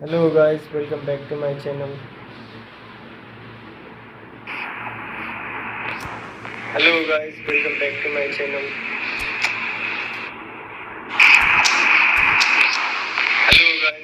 Hello guys, welcome back to my channel. Hello guys, welcome back to my channel. Hello guys.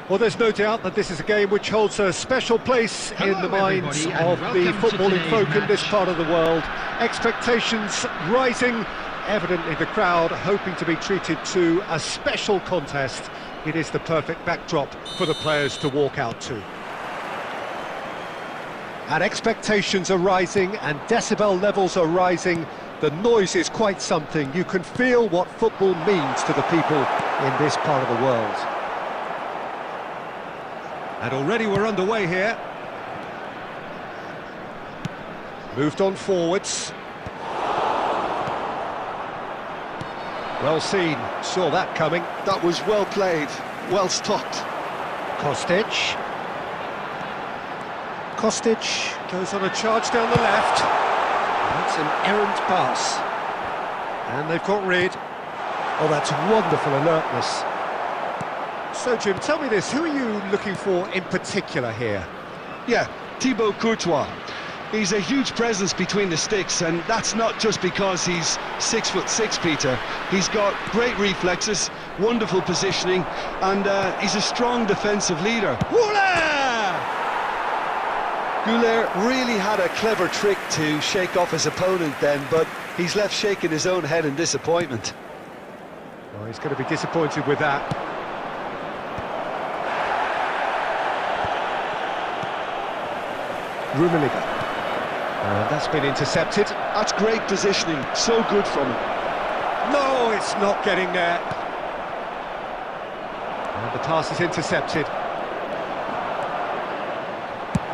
Well, there's no doubt that this is a game which holds a special place in the minds of the footballing folk in this part of the world. Expectations rising, evidently the crowd hoping to be treated to a special contest. It is the perfect backdrop for the players to walk out to. And expectations are rising and decibel levels are rising. The noise is quite something. You can feel what football means to the people in this part of the world. And already we're underway here. Moved on forwards. Well seen, saw that coming. That was well played, well stopped. Kostic. Kostic goes on a charge down the left. That's an errant pass. And they've got rid. Oh, that's wonderful alertness. So, Jim, tell me this, who are you looking for in particular here? Yeah, Thibaut Courtois. He's a huge presence between the sticks, and that's not just because he's 6'6", Peter. He's got great reflexes, wonderful positioning, and he's a strong defensive leader. Goulet really had a clever trick to shake off his opponent then, but he's left shaking his own head in disappointment. Oh, he's going to be disappointed with that. Rummenigge. And that's been intercepted. That's great positioning, so good from him. No, it's not getting there. And the pass is intercepted.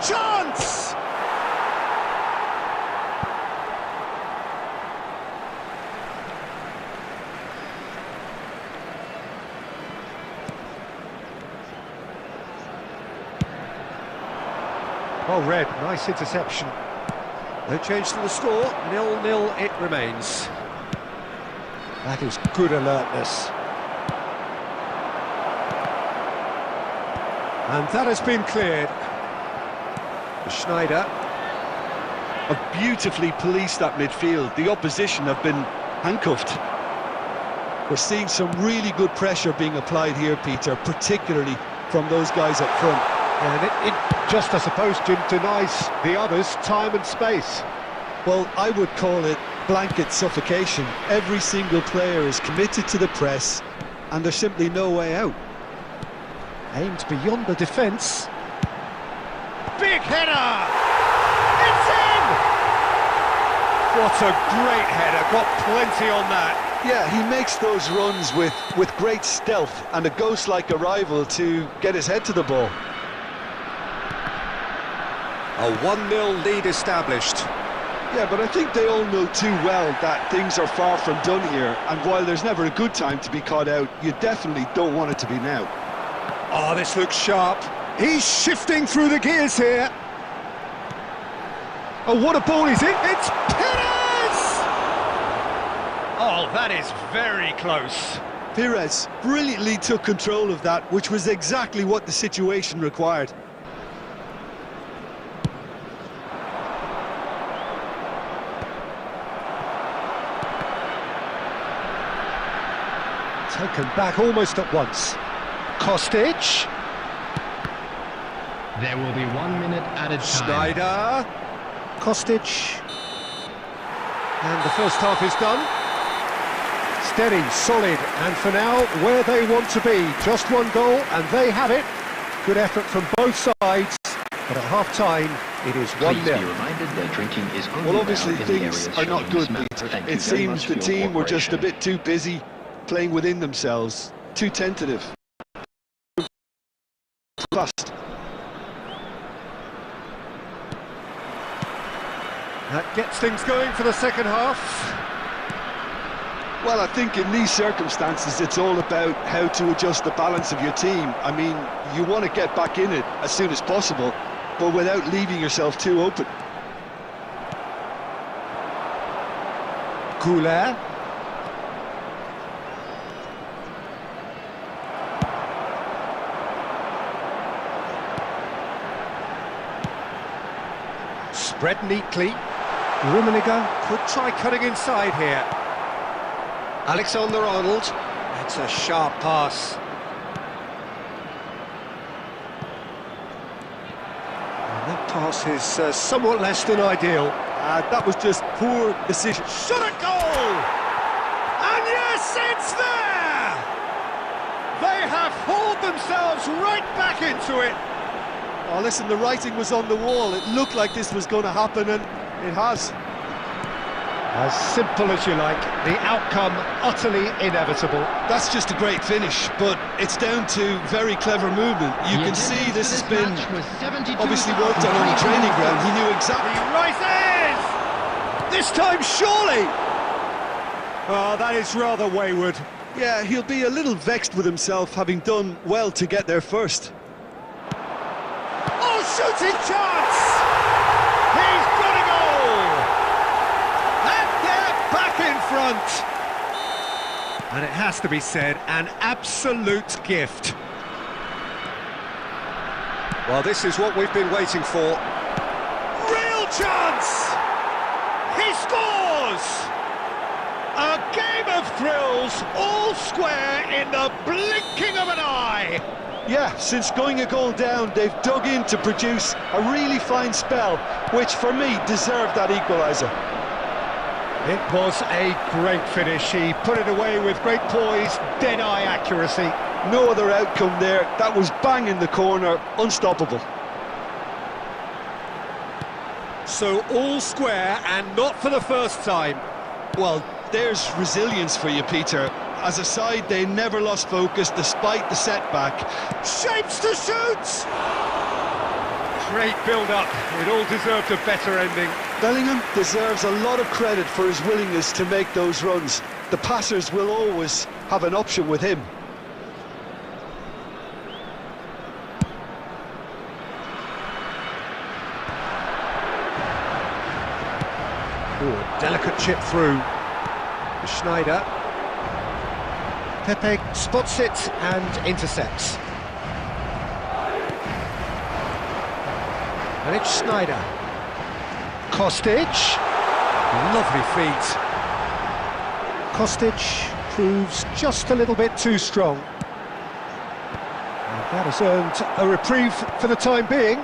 Chance! Oh, Red, nice interception. No change to the score, 0-0 it remains. That is good alertness. And that has been cleared. Schneider. Have beautifully policed that midfield. The opposition have been handcuffed. We're seeing some really good pressure being applied here, Peter, particularly from those guys up front. And it just, I suppose, Jim, denies the others time and space. Well, I would call it blanket suffocation. Every single player is committed to the press, and there's simply no way out. Aimed beyond the defence. Big header! It's in! What a great header, got plenty on that. Yeah, he makes those runs with great stealth and a ghost-like arrival to get his head to the ball. A 1-0 lead established. Yeah, but I think they all know too well that things are far from done here, and while there's never a good time to be caught out, you definitely don't want it to be now. Oh, this looks sharp. He's shifting through the gears here. Oh, what a ball is it? It's Perez! Oh, that is very close. Perez brilliantly took control of that, which was exactly what the situation required. Taken back almost at once. Kostic. There will be 1 minute added time. Schneider. Kostic. And the first half is done. Steady, solid, and for now, where they want to be. Just one goal, and they have it. Good effort from both sides, but at half-time, it is 1-0. Please be reminded that drinking is only Well, obviously allowed in the things areas are not shown good, in this Peter. map. Thank you It very seems much the for your team were just a cooperation. bit too busy playing within themselves, too tentative. Fast. That gets things going for the second half. Well, I think in these circumstances, it's all about how to adjust the balance of your team. I mean, you want to get back in it as soon as possible, but without leaving yourself too open. Goulet. Spread neatly. Rummenigge could try cutting inside here. Alexander-Arnold. It's a sharp pass. And that pass is somewhat less than ideal. That was just poor decision. Shot at goal! And yes, it's there! They have hauled themselves right back into it. Oh, listen, the writing was on the wall. It looked like this was going to happen, and it has. As simple as you like, the outcome utterly inevitable. That's just a great finish, but it's down to very clever movement. You can see this has been obviously worked on the training ground. He knew exactly. He rises! This time, surely! Oh, that is rather wayward. Yeah, he'll be a little vexed with himself, having done well to get there first. Oh, shooting chance! He's got a goal! And they're back in front! And it has to be said, an absolute gift. Well, this is what we've been waiting for. Real chance! He scores! A game of thrills, all square in the blinking of an eye! Yeah, since going a goal down, they've dug in to produce a really fine spell, which for me deserved that equaliser. It was a great finish. He put it away with great poise, dead-eye accuracy. No other outcome there. That was bang in the corner, unstoppable. So all square, and not for the first time. Well, there's resilience for you, Peter. As a side, they never lost focus despite the setback. Shapes to shoot! Great build-up. It all deserved a better ending. Bellingham deserves a lot of credit for his willingness to make those runs. The passers will always have an option with him. Ooh, delicate chip through. Schneider. Pepe spots it and intercepts. And it's Schneider. Kostic. Lovely feet. Kostic proves just a little bit too strong. And that has earned a reprieve for the time being.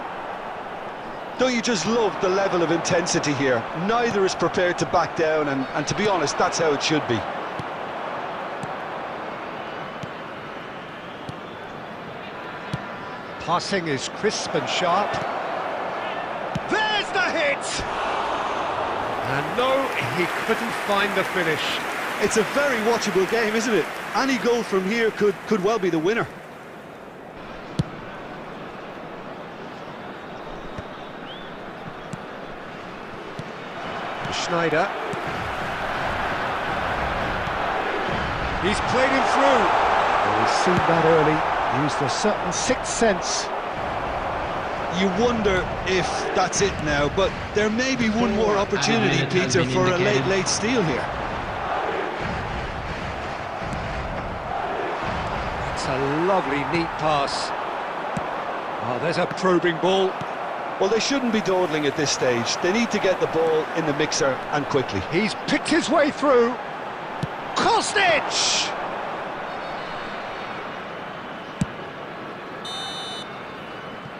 Don't you just love the level of intensity here? Neither is prepared to back down, and to be honest, that's how it should be. Passing is crisp and sharp. There's the hit! And no, he couldn't find the finish. It's a very watchable game, isn't it? Any goal from here could well be the winner. Schneider. He's played him through. Well, he's seen that early, used a certain sixth sense. You wonder if that's it now, but there may be one more opportunity, Peter, for a late steal here. It's a lovely, neat pass. Oh, there's a probing ball. Well, they shouldn't be dawdling at this stage. They need to get the ball in the mixer, and quickly. He's picked his way through. Kostic!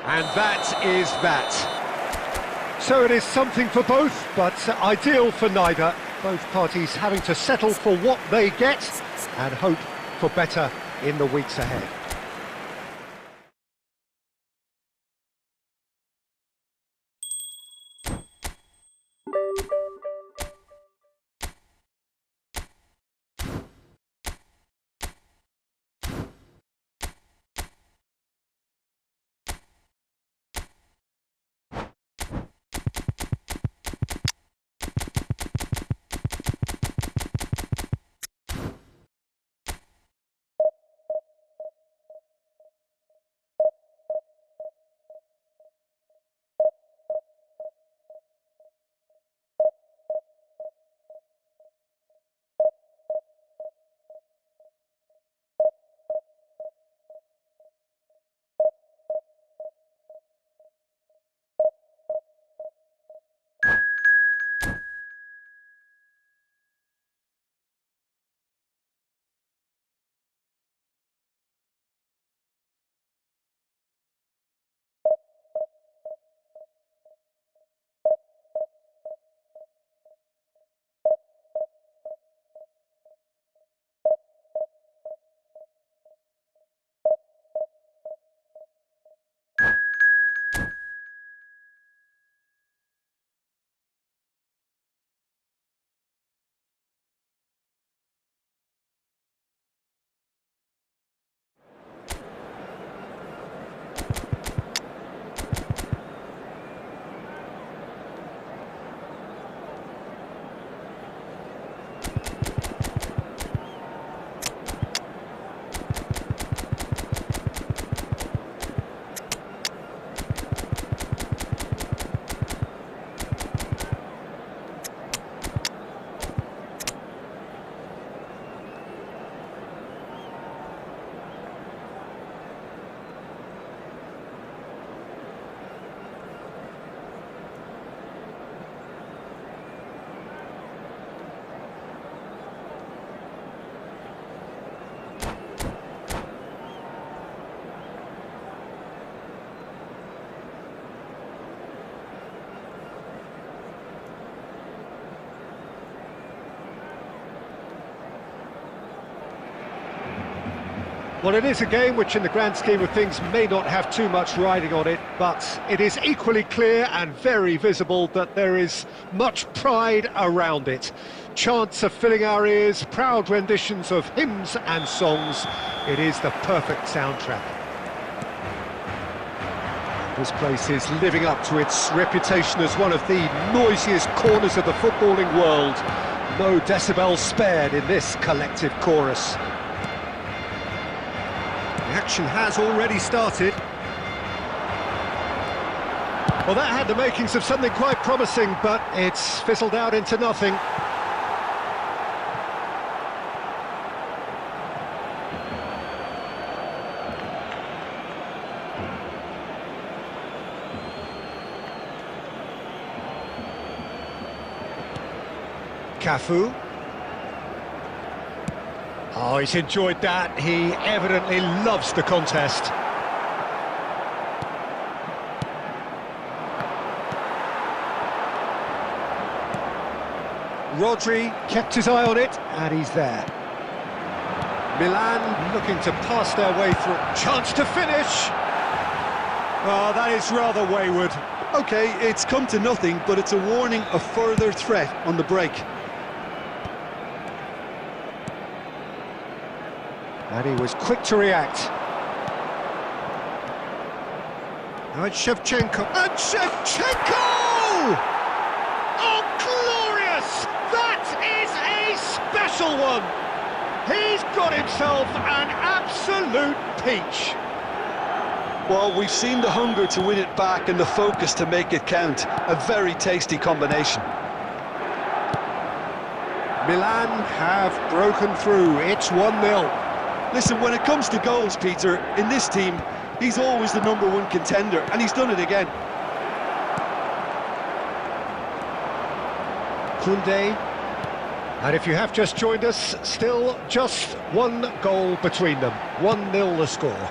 And that is that. So it is something for both, but ideal for neither. Both parties having to settle for what they get and hope for better in the weeks ahead. Well, it is a game which in the grand scheme of things may not have too much riding on it, but it is equally clear and very visible that there is much pride around it. Chants are filling our ears, proud renditions of hymns and songs. It is the perfect soundtrack. This place is living up to its reputation as one of the noisiest corners of the footballing world. No decibels spared in this collective chorus. The action has already started. Well, that had the makings of something quite promising, but it's fizzled out into nothing. Cafu. Oh, he's enjoyed that. He evidently loves the contest. Rodri kept his eye on it, and he's there. Milan looking to pass their way through. Chance to finish! Oh, that is rather wayward. Okay, it's come to nothing, but it's a warning of further threat on the break. And he was quick to react. Now it's Shevchenko. And Shevchenko! Oh, glorious! That is a special one! He's got himself an absolute peach. Well, we've seen the hunger to win it back and the focus to make it count. A very tasty combination. Milan have broken through. It's 1-0. Listen, when it comes to goals, Peter, in this team, he's always the #1 contender, and he's done it again. Koundé. And if you have just joined us, still just one goal between them. 1-0 the score.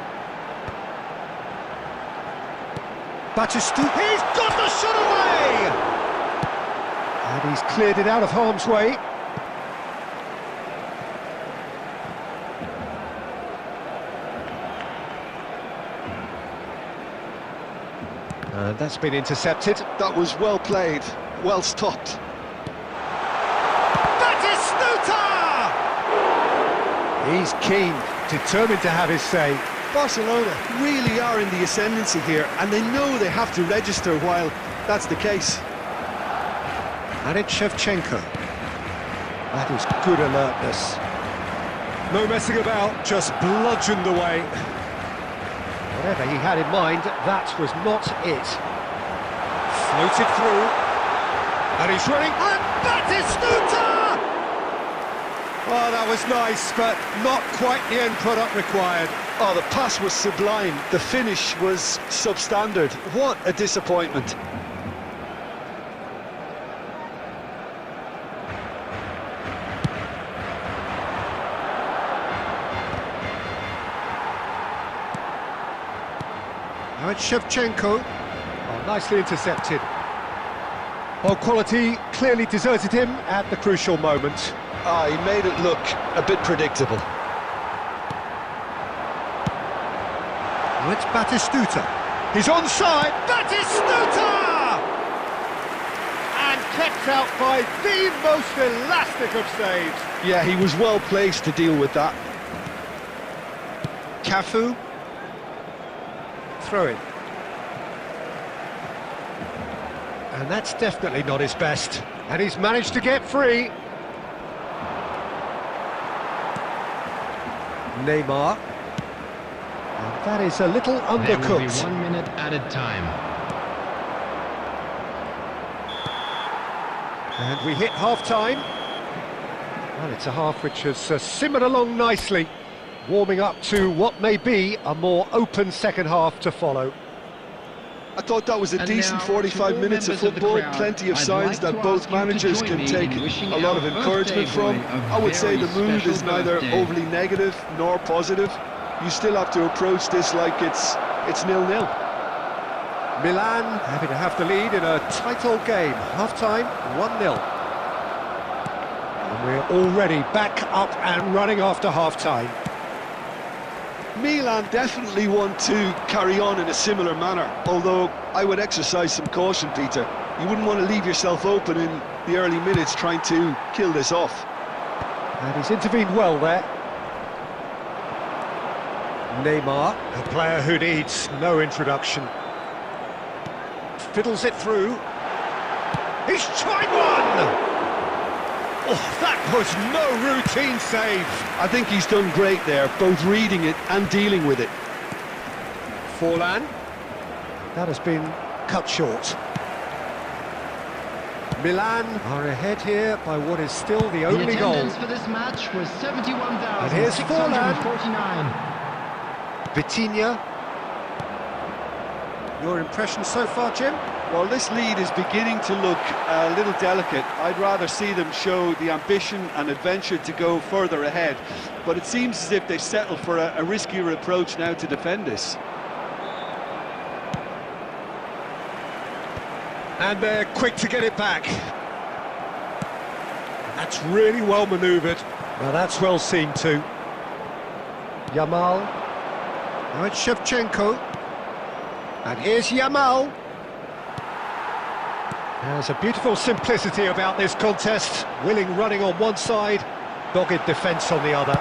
Batistuta, he's got the shot away! And he's cleared it out of harm's way. And that's been intercepted. That was well played, well stopped. Batistuta! He's keen, determined to have his say. Barcelona really are in the ascendancy here, and they know they have to register while that's the case. And it's Shevchenko. That is good alertness. No messing about, just bludgeoned away. Whatever he had in mind, that was not it. Floated through. And he's running. And Batistuta! Oh, that was nice, but not quite the end product required. Oh, the pass was sublime. The finish was substandard. What a disappointment. Now it's Shevchenko. Oh, nicely intercepted. Oh, quality clearly deserted him at the crucial moment. Ah, he made it look a bit predictable. Now it's Batistuta. He's onside. Batistuta! And kept out by the most elastic of saves. Yeah, he was well placed to deal with that. Cafu. Throw in. And that's definitely not his best. And he's managed to get free. Neymar. And that is a little There will be undercooked. 1 minute added time. And we hit half-time. Well, it's a half which has simmered along nicely, warming up to what may be a more open second half to follow. I thought that was a And decent now, 45 to all minutes of members of the football, crowd, plenty of I'd signs like that to both ask you to managers join can me take in wishing a lot of our encouragement birthday from. boy a I would say the very mood is special neither birthday. overly negative nor positive. You still have to approach this like it's 0-0. Milan happy to have the lead in a title game. Half-time, 1-0. And we're already back up and running after half-time. Milan definitely want to carry on in a similar manner, although I would exercise some caution, Peter. You wouldn't want to leave yourself open in the early minutes trying to kill this off. And he's intervened well there. Neymar, a player who needs no introduction. Fiddles it through. He's tried one! Oh, that was no routine save. I think he's done great there, both reading it and dealing with it. Forlan. That has been cut short. Milan are ahead here by what is still the The only goal. attendance for this match was And here's Forlan. 71,649. Vitinha. Your impression so far, Jim? Well, this lead is beginning to look a little delicate. I'd rather see them show the ambition and adventure to go further ahead. But it seems as if they've settled for a riskier approach now to defend this. And they're quick to get it back. That's really well manoeuvred. Well, that's well seen too. Yamal. Now it's Shevchenko. And here's Yamal. There's a beautiful simplicity about this contest. Willing running on one side, dogged defence on the other.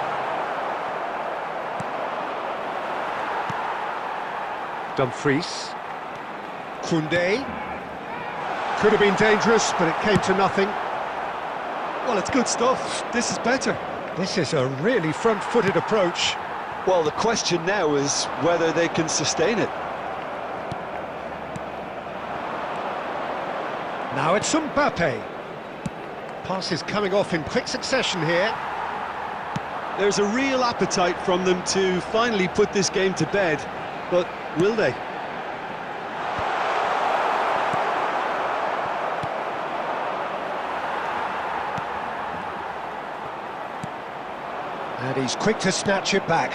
Dumfries. Koundé. Could have been dangerous, but it came to nothing. Well, it's good stuff. This is better. This is a really front-footed approach. Well, the question now is whether they can sustain it. Now it's Mbappe. Passes coming off in quick succession here. There's a real appetite from them to finally put this game to bed, but will they? And he's quick to snatch it back.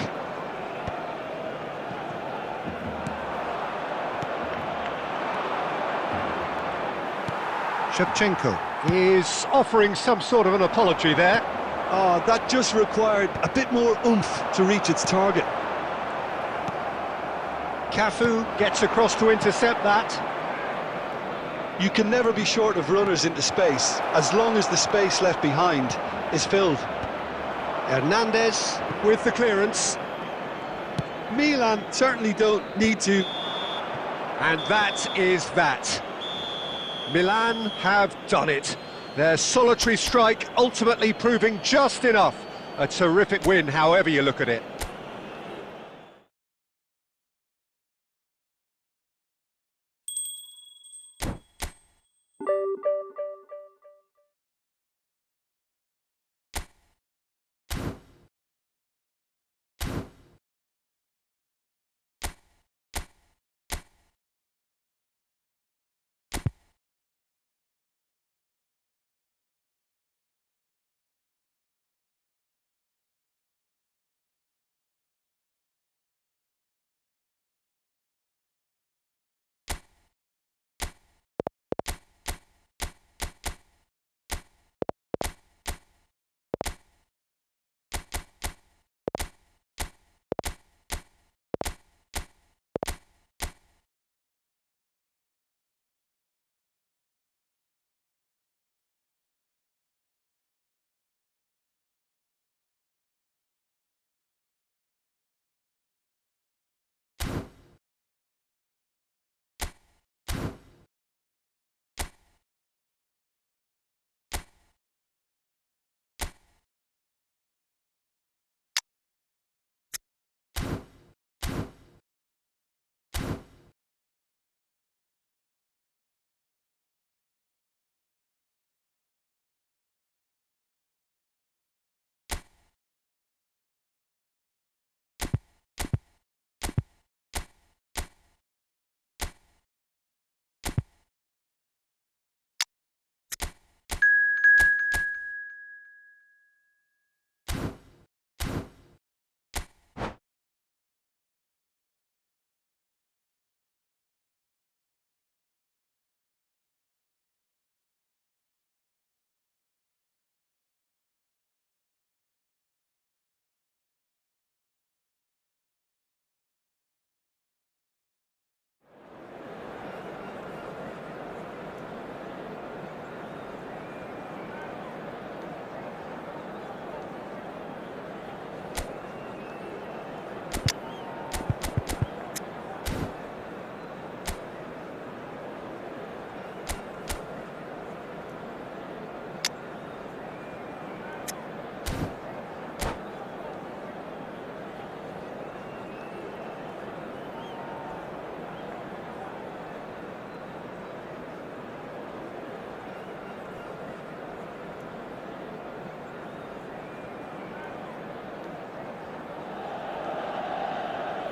Shevchenko is offering some sort of an apology there. Oh, that just required a bit more oomph to reach its target. Cafu gets across to intercept that. You can never be short of runners into space, as long as the space left behind is filled. Hernandez with the clearance. Milan certainly don't need to. And that is that. Milan have done it. Their solitary strike ultimately proving just enough. A terrific win, however you look at it.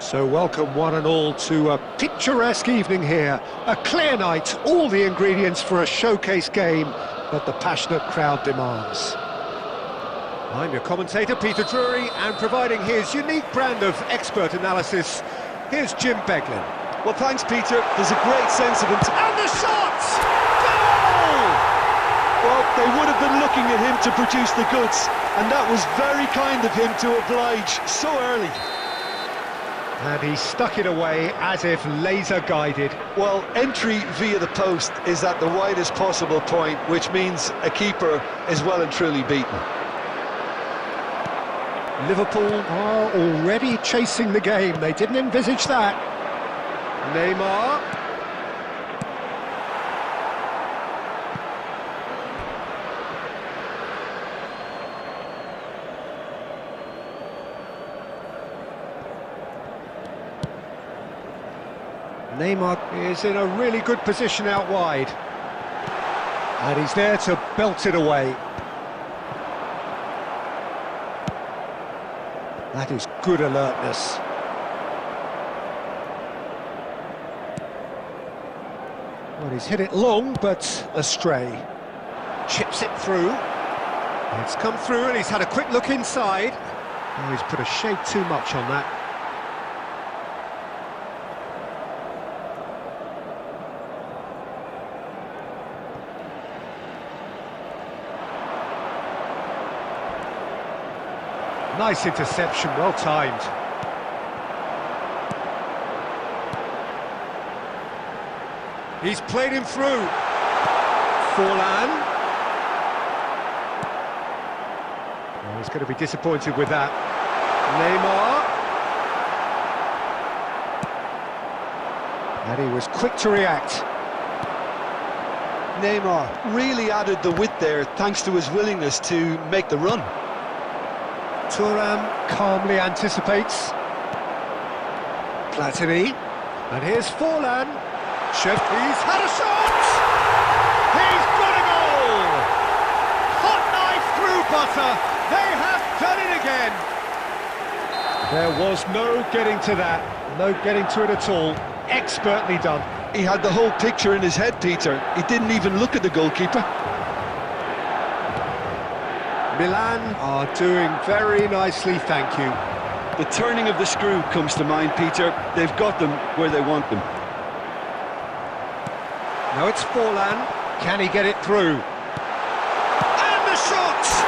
So welcome one and all to a picturesque evening here. A clear night, all the ingredients for a showcase game that the passionate crowd demands. I'm your commentator, Peter Drury, and providing his unique brand of expert analysis, here's Jim Beglin. Well, thanks, Peter. There's a great sense of it. And the shot! Goal! Well, they would have been looking at him to produce the goods, and that was very kind of him to oblige so early. And he stuck it away as if laser guided. Well, entry via the post is at the widest possible point, which means a keeper is well and truly beaten. Liverpool are already chasing the game. They didn't envisage that. Neymar. Neymar is in a really good position out wide. And he's there to belt it away. That is good alertness. Well, he's hit it long, but astray. Chips it through. It's come through and he's had a quick look inside. Oh, he's put a shade too much on that. Nice interception, well timed. He's played him through. Forlan. Oh, he's going to be disappointed with that. Neymar. And he was quick to react. Neymar really added the width there thanks to his willingness to make the run. Thuram calmly anticipates. Platini. And here's Forlan. Chef, he's had a shot! He's got a goal! Hot knife through butter. They have done it again. There was no getting to that. No getting to it at all. Expertly done. He had the whole picture in his head, Peter. He didn't even look at the goalkeeper. Milan are doing very nicely, thank you. The turning of the screw comes to mind, Peter. They've got them where they want them. Now it's Forlan. Can he get it through? And the shots!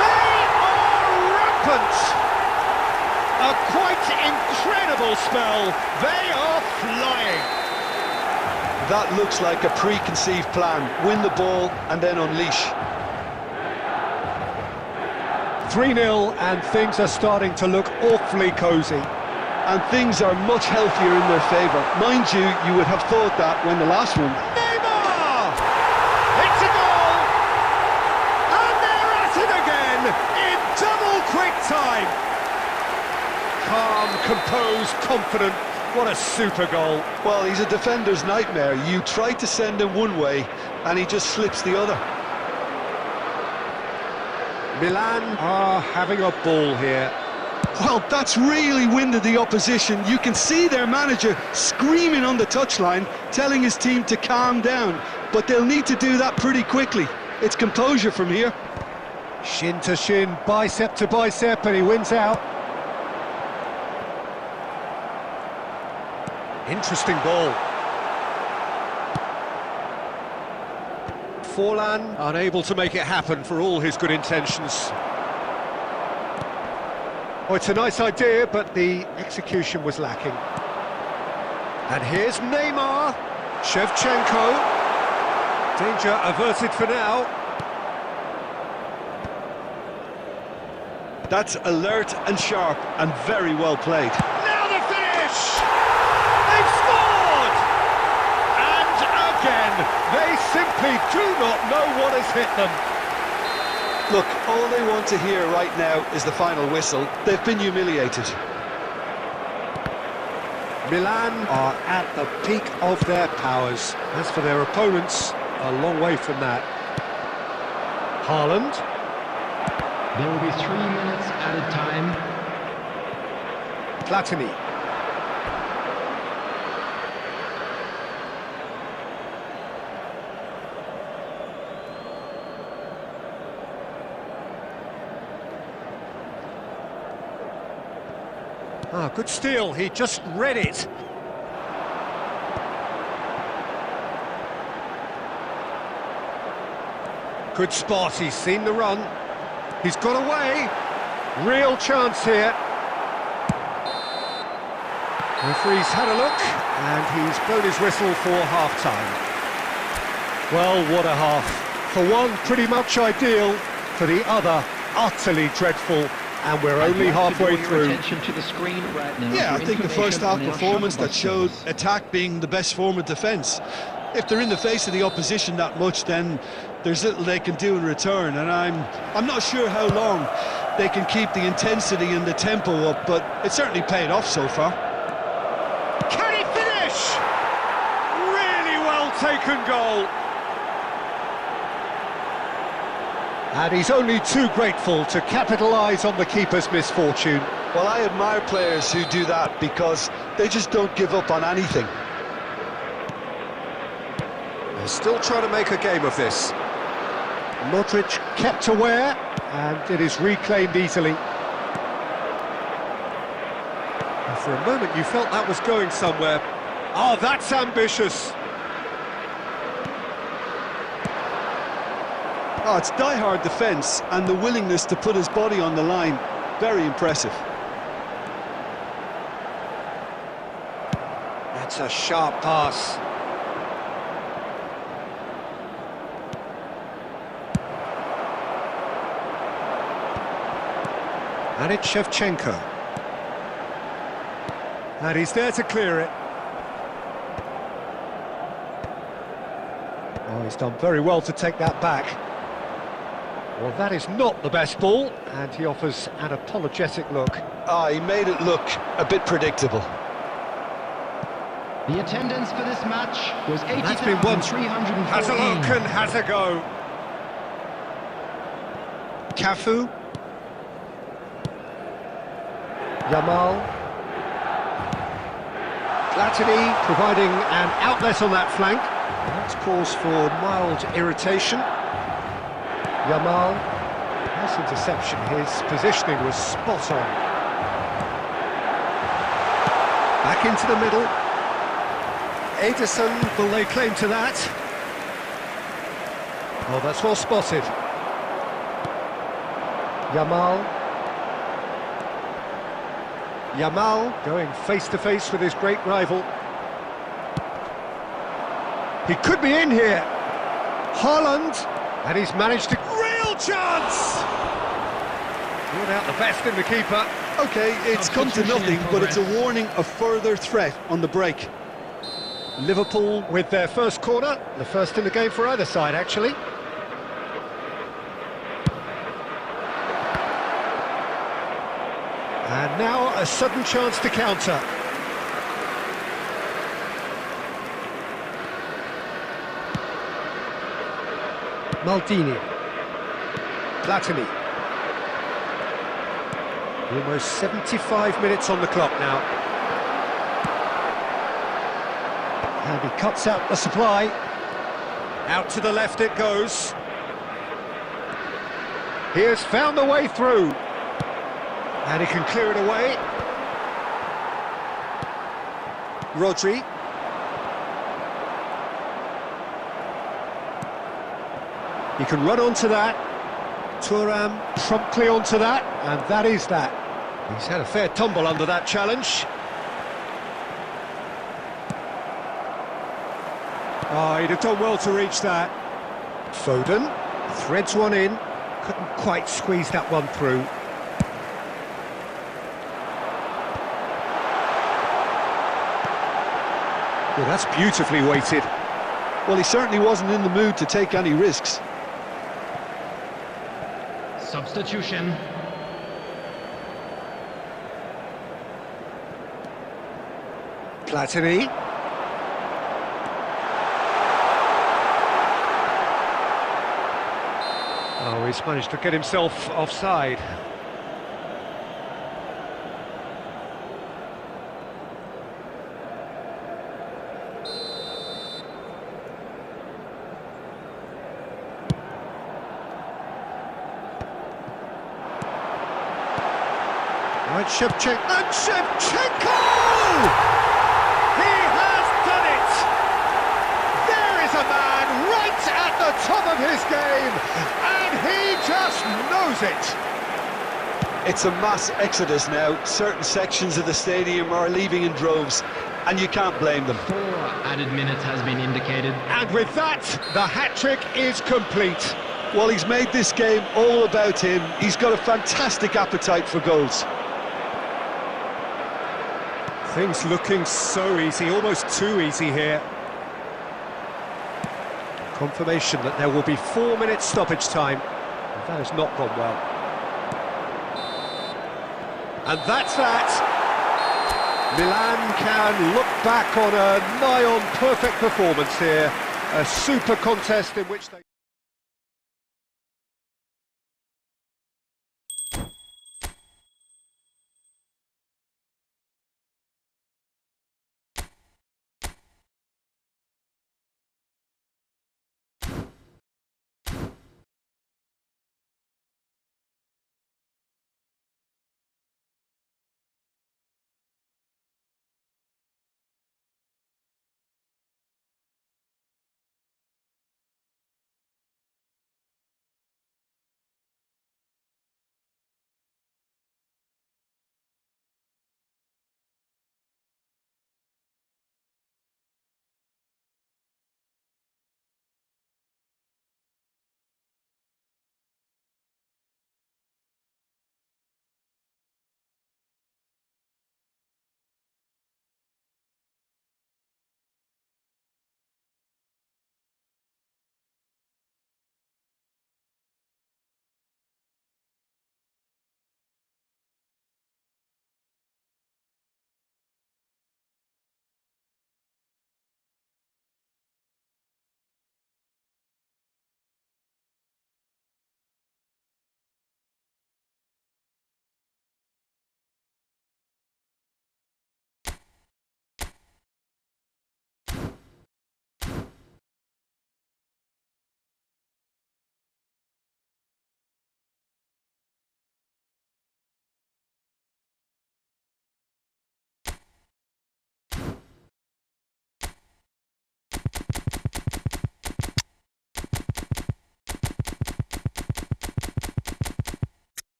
They are rampant! A quite incredible spell. They are flying. That looks like a preconceived plan. Win the ball and then unleash. 3-0 and things are starting to look awfully cosy. And things are much healthier in their favour. Mind you, you would have thought that when the last one. Neymar! It's a goal! And they're at it again in double quick time. Calm, composed, confident. What a super goal. Well, he's a defender's nightmare. You try to send him one way and he just slips the other. Milan are having a ball here. Well, that's really winded the opposition. You can see their manager screaming on the touchline, telling his team to calm down. But they'll need to do that pretty quickly. It's composure from here. Shin to shin, bicep to bicep, and he wins out. Interesting ball. Forlan unable to make it happen for all his good intentions. Oh, it's a nice idea, but the execution was lacking. And here's Neymar. Shevchenko. Danger averted for now. That's alert and sharp and very well played. Now the finish! They've scored! And again, they simply do not know what has hit them. Look, all they want to hear right now is the final whistle. They've been humiliated. Milan are at the peak of their powers. As for their opponents, a long way from that. Haaland. There will be 3 minutes at a time. Platini. Ah, good steal, he just read it. Good spot, he's seen the run. He's got away. Real chance here. Referee's had a look, and he's blown his whistle for half-time. Well, what a half. For one, pretty much ideal. For the other, utterly dreadful. And we're only halfway through. Attention to the screen right now. Yeah, I for think the first information half on our performance shuttle that bus showed service. attack being the best form of defence. If they're in the face of the opposition that much, then there's little they can do in return, and I'm not sure how long they can keep the intensity and the tempo up, but it certainly paid off so far. Can he finish? Really well taken goal. And he's only too grateful to capitalise on the keeper's misfortune. Well, I admire players who do that because they just don't give up on anything. They're still trying to make a game of this. Modric kept aware, and it is reclaimed easily. And for a moment you felt that was going somewhere. Oh, that's ambitious. Oh, it's die-hard defence and the willingness to put his body on the line. Very impressive. That's a sharp pass. And it's Shevchenko. And he's there to clear it. Oh, he's done very well to take that back. Well, that is not the best ball, and he offers an apologetic look. Ah, he made it look a bit predictable. The attendance for this match was That's been one. 80,314. Has a look and has a go. Cafu. Yamal. Platini providing an outlet on that flank. That's cause for mild irritation. Yamal. Nice interception. His positioning was spot on. Back into the middle. Ederson, will lay claim to that? Oh, that's well spotted. Yamal. Yamal going face-to-face with his great rival. He could be in here. Haaland, and he's managed to... Real chance! Brought out the best in the keeper. Okay, it's come to nothing, but it's a warning of further threat on the break. Liverpool with their first corner, the first in the game for either side, actually. And now a sudden chance to counter. Maldini. Platini. Almost 75 minutes on the clock now. And he cuts out the supply. Out to the left it goes. He has found the way through. And he can clear it away. Rodri. He can run onto that. Thuram promptly onto that, and that is that. He's had a fair tumble under that challenge. Oh, he'd have done well to reach that. Foden threads one in. Couldn't quite squeeze that one through. Well, that's beautifully weighted. Well, he certainly wasn't in the mood to take any risks. Substitution. Platini. Oh, he's managed to get himself offside. Right, Shevchenko! He has done it! There is a man right at the top of his game, and he just knows it! It's a mass exodus now. Certain sections of the stadium are leaving in droves, and you can't blame them. 4 added minutes has been indicated. And with that, the hat-trick is complete. Well, he's made this game all about him. He's got a fantastic appetite for goals. Things looking so easy, almost too easy here. Confirmation that there will be 4 minutes stoppage time. That has not gone well. And that's that. Milan can look back on a nigh-on perfect performance here. A super contest in which they...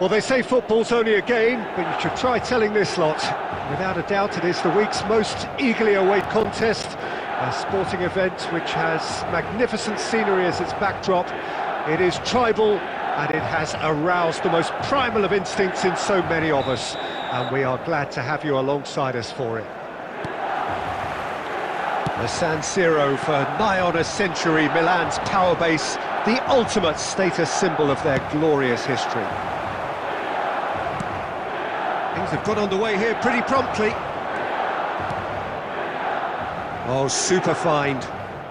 Well, they say football's only a game, but you should try telling this lot. Without a doubt, it is the week's most eagerly awaited contest, a sporting event which has magnificent scenery as its backdrop. It is tribal, and it has aroused the most primal of instincts in so many of us, and we are glad to have you alongside us for it. The San Siro for nigh on a century, Milan's power base, the ultimate status symbol of their glorious history. Things have got underway here pretty promptly. Oh, super find.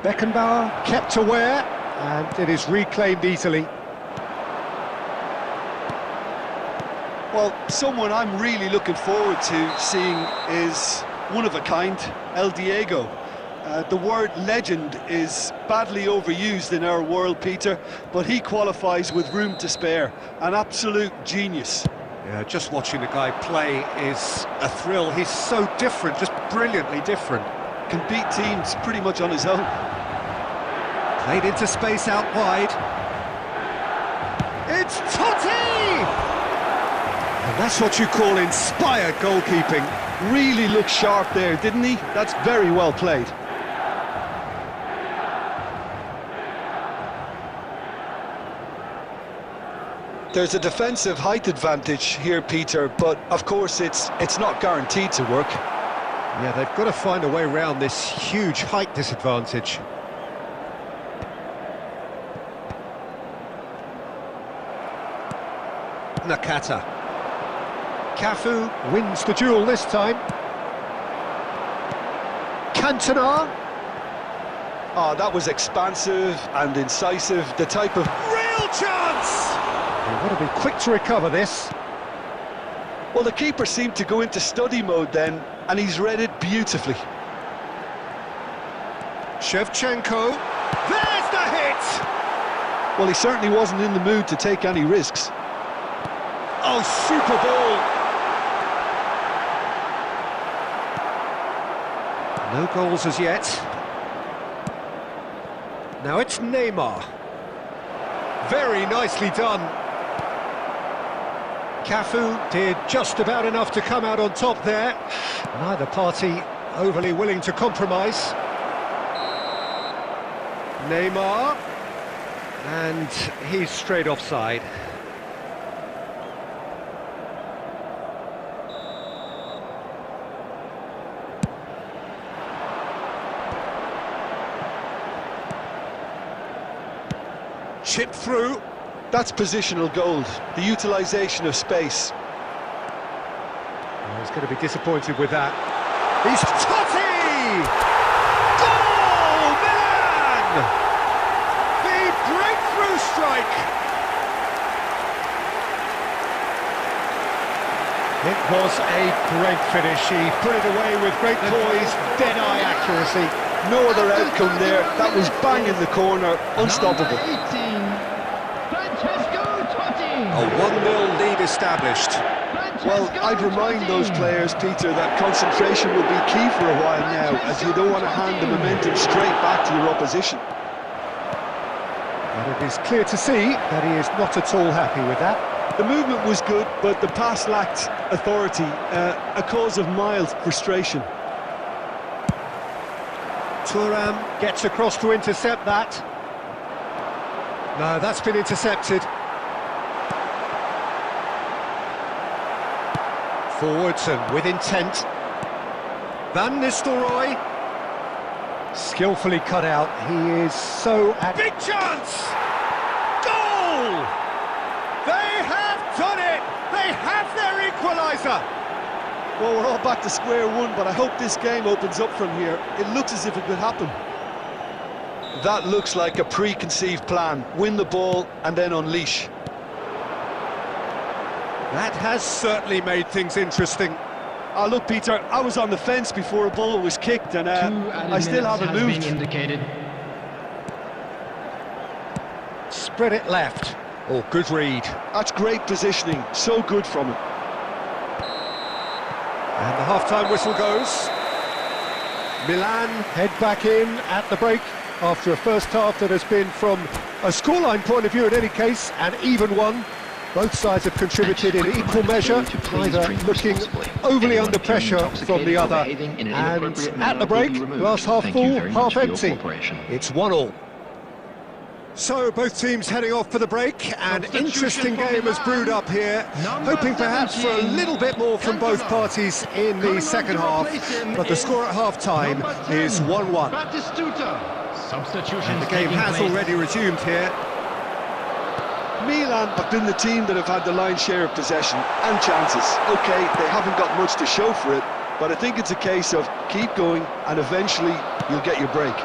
Beckenbauer kept aware, and it is reclaimed easily. Well, someone I'm really looking forward to seeing is one of a kind, El Diego. The word legend is badly overused in our world, Peter, but he qualifies with room to spare. An absolute genius. Yeah, just watching the guy play is a thrill. He's so different, just brilliantly different. Can beat teams pretty much on his own. Played into space out wide. It's Totti! And that's what you call inspired goalkeeping. Really looked sharp there, didn't he? That's very well played. There's a defensive height advantage here, Peter, but of course it's not guaranteed to work. Yeah, they've got to find a way around this huge height disadvantage. Nakata. Cafu wins the duel this time. Cantona. Oh, that was expansive and incisive, the type of... Real chance! They've got to be quick to recover this. Well, the keeper seemed to go into study mode then, and he's read it beautifully. Shevchenko. There's the hit! Well, he certainly wasn't in the mood to take any risks. Oh, super ball! No goals as yet. Now it's Neymar. Very nicely done. Cafu did just about enough to come out on top there. Neither party overly willing to compromise. Neymar. And he's straight offside. Chip through. That's positional gold, the utilisation of space. Oh, he's going to be disappointed with that. He's Totti! Goal! Milan! The breakthrough strike! It was a great finish. He put it away with great poise, dead-eye accuracy. No other outcome there. That was bang in the corner, unstoppable. A 1-0 lead established. Well, I'd remind those players, Peter, that concentration will be key for a while now, as you don't want to hand the momentum straight back to your opposition. And it is clear to see that he is not at all happy with that. The movement was good, but the pass lacked authority, a cause of mild frustration. Thuram gets across to intercept that. No, that's been intercepted. Forwards and with intent. Van Nistelrooy. Skillfully cut out. He is so at... Big chance! Goal! They have done it! They have their equaliser! Well, we're all back to square one, but I hope this game opens up from here. It looks as if it could happen. That looks like a preconceived plan. Win the ball and then unleash. That has certainly made things interesting. Oh, look, Peter, I was on the fence before a ball was kicked, and I still haven't moved. Spread it left. Oh, good read. That's great positioning. So good from him. And the half-time whistle goes. Milan head back in at the break after a first half that has been, from a scoreline point of view in any case, an even one. Both sides have contributed in equal measure, neither looking overly under pressure from the other. And at the break, glass half full, half empty. It's 1-1. So both teams heading off for the break. An interesting game has brewed up here, hoping perhaps for a little bit more from both parties in the second half, but the score at half-time is 1-1. And the game has already resumed here. Milan have been the team that have had the lion's share of possession and chances. Okay, they haven't got much to show for it, but I think it's a case of keep going and eventually you'll get your break.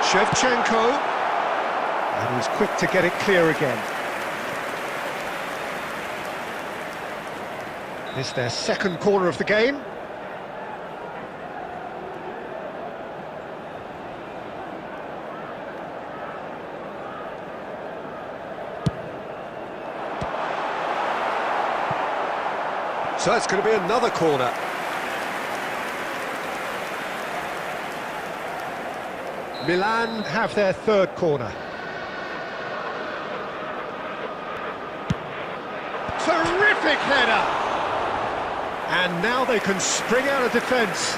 Shevchenko, and he's quick to get it clear again. It's their second corner of the game. So it's going to be another corner. Milan have their third corner. Terrific header! And now they can spring out of defence.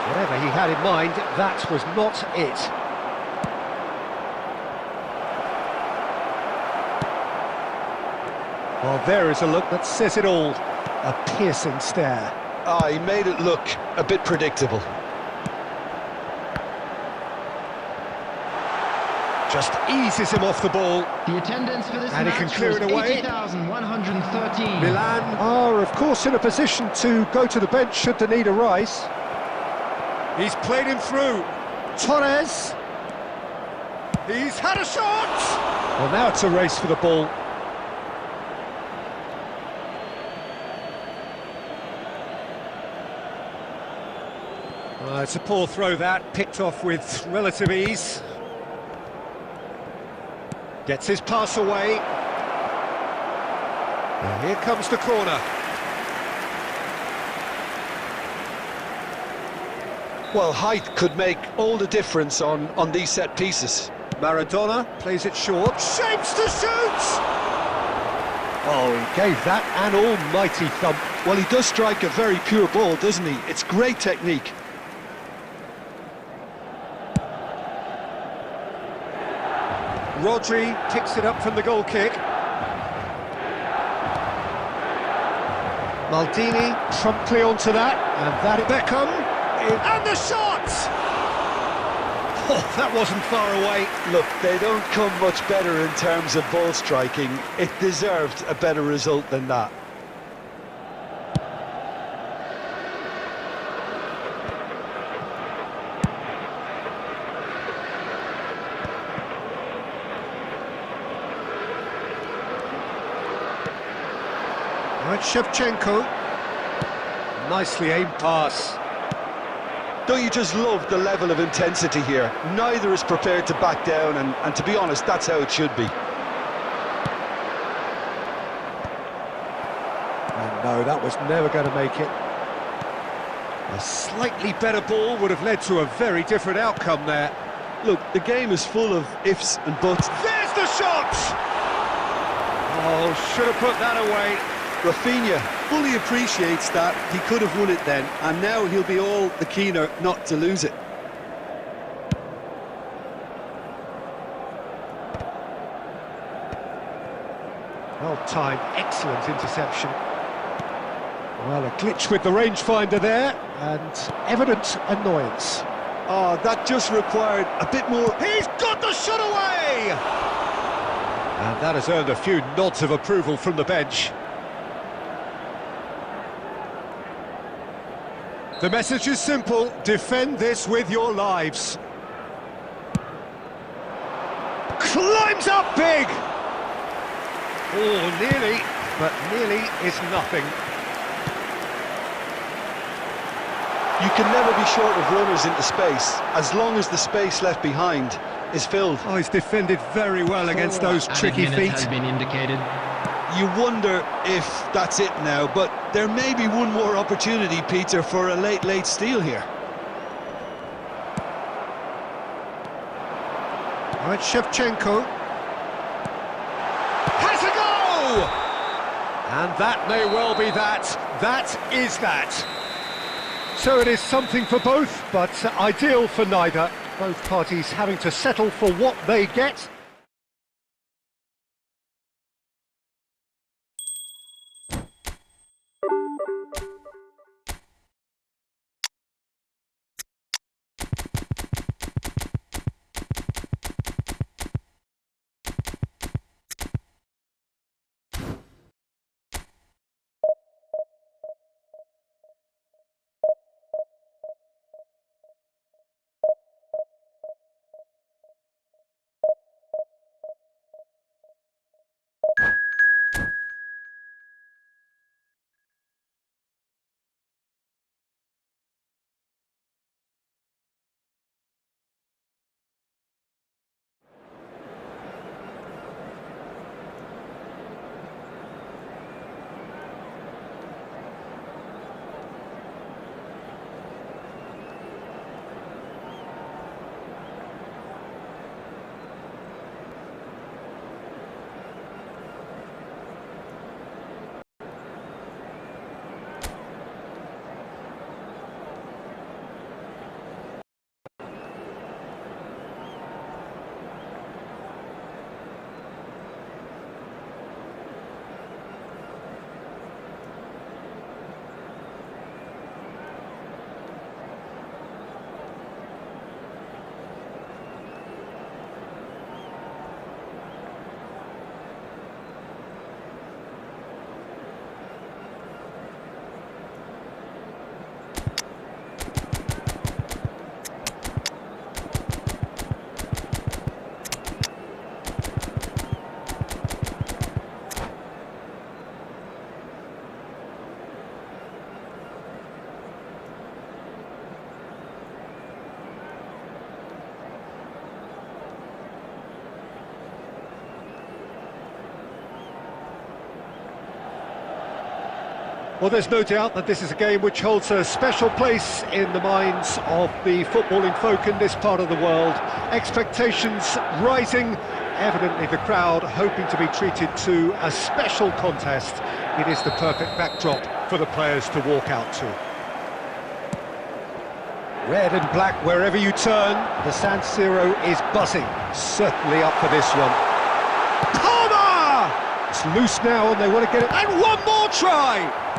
Whatever he had in mind, that was not it. Well, there is a look that says it all. A piercing stare. Ah, he made it look a bit predictable. Just eases him off the ball. The attendance for this And he can match clear was it away. 80,113. Milan are, of course, in a position to go to the bench should the need arise. He's played him through. Torres. He's had a shot! Well, now it's a race for the ball. It's a poor throw that, picked off with relative ease. Gets his pass away. And here comes the corner. Well, height could make all the difference on these set pieces. Maradona plays it short, shapes to shoot! Oh, he gave that an almighty thump. Well, he does strike a very pure ball, doesn't he? It's great technique. Rodri picks it up from the goal kick. Maldini promptly onto that, and that Beckham, and the shot! Oh, that wasn't far away. Look, they don't come much better in terms of ball striking. It deserved a better result than that. Right, Shevchenko. Nicely aimed pass. Don't you just love the level of intensity here? Neither is prepared to back down, and to be honest, that's how it should be. Oh, no, that was never going to make it. A slightly better ball would have led to a very different outcome there. Look, the game is full of ifs and buts. There's the shot! Oh, should have put that away. Rafinha fully appreciates that he could have won it then, and now he'll be all the keener not to lose it. Well timed, excellent interception. Well, a glitch with the rangefinder there, and evident annoyance. Oh, that just required a bit more. He's got the shot away! And that has earned a few nods of approval from the bench. The message is simple: defend this with your lives. Climbs up big! Oh, nearly, but nearly is nothing. You can never be short of runners into space, as long as the space left behind is filled. Oh, he's defended very well against those tricky Added feet. minutes has been indicated. You wonder if that's it now, but there may be one more opportunity, Peter, for a late steal here. All right, Shevchenko. Has a go! And that may well be that. That is that. So it is something for both, but ideal for neither. Both parties having to settle for what they get. Well, there's no doubt that this is a game which holds a special place in the minds of the footballing folk in this part of the world. Expectations rising, evidently the crowd hoping to be treated to a special contest. It is the perfect backdrop for the players to walk out to. Red and black wherever you turn, the San Siro is buzzing. Certainly up for this one. Palmer! It's loose now and they want to get it. And one more try!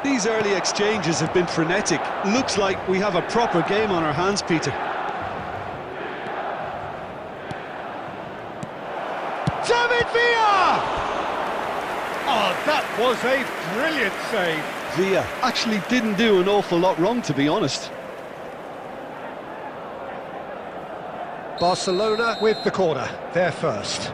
These early exchanges have been frenetic. Looks like we have a proper game on our hands, Peter. David Villa! Oh, that was a brilliant save. Villa actually didn't do an awful lot wrong, to be honest. Barcelona with the corner, they're first.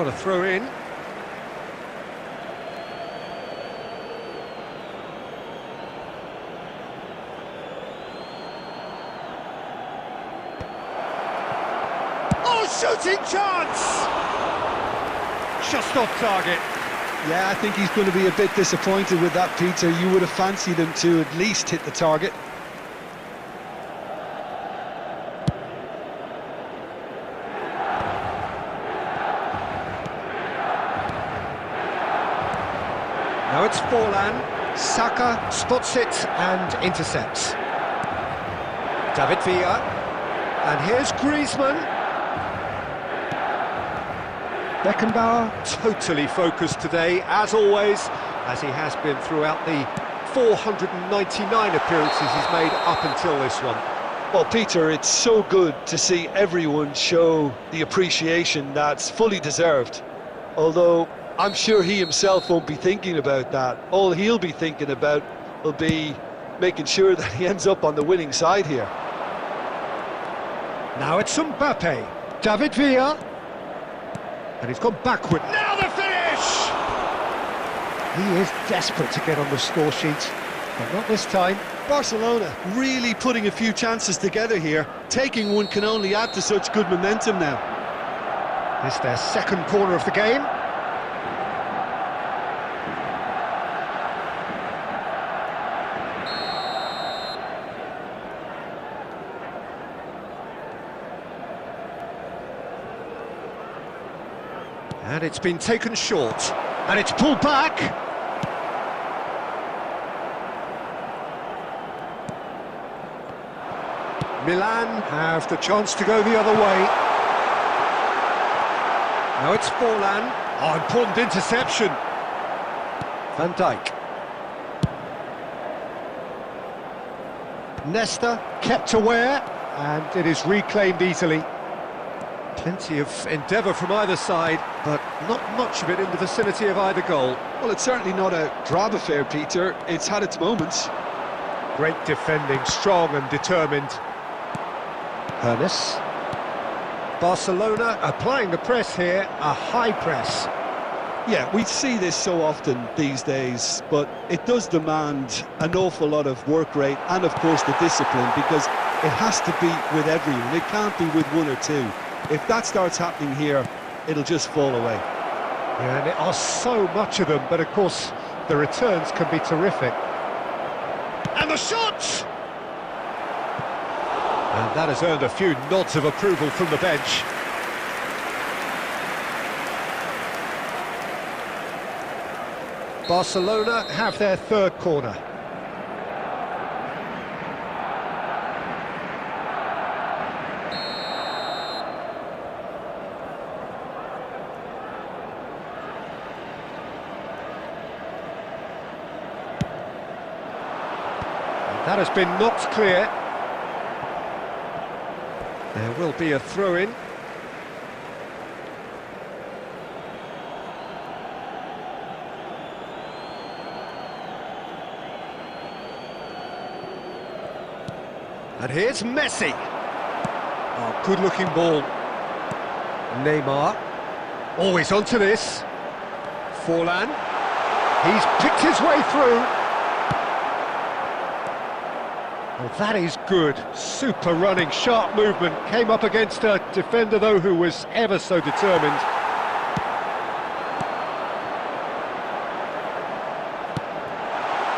What a throw in. Oh, shooting chance! Just off target. Yeah, I think he's going to be a bit disappointed with that, Peter. You would have fancied him to at least hit the target. Now it's Forlan. Saka spots it and intercepts. David Villa. And here's Griezmann. Beckenbauer totally focused today, as always, as he has been throughout the 499 appearances he's made up until this one. Well, Peter, it's so good to see everyone show the appreciation that's fully deserved. Although I'm sure he himself won't be thinking about that. All he'll be thinking about will be making sure that he ends up on the winning side here. Now it's Mbappe. David Villa. And he's gone backward. Now the finish! He is desperate to get on the score sheet, but not this time. Barcelona really putting a few chances together here. Taking one can only add to such good momentum now. This is their second corner of the game. And it's been taken short. And it's pulled back. Milan have the chance to go the other way. Now it's Forlan. Oh, important interception. Van Dijk. Nesta kept aware, and it is reclaimed easily. Plenty of endeavour from either side, but not much of it in the vicinity of either goal. Well, it's certainly not a drab affair, Peter. It's had its moments. Great defending, strong and determined. Ernest. Barcelona applying the press here, a high press. Yeah, we see this so often these days, but it does demand an awful lot of work rate and, of course, the discipline, because it has to be with everyone. It can't be with one or two. If that starts happening here, it'll just fall away. Yeah, and there are so much of them, but of course the returns can be terrific. And the shot! And that has earned a few nods of approval from the bench. Barcelona have their third corner. That has been knocked clear. There will be a throw-in. And here's Messi. Oh, good-looking ball. Neymar. Always onto this. Forlan. He's picked his way through. Well, that is good. Super running, sharp movement. Came up against a defender, though, who was ever so determined.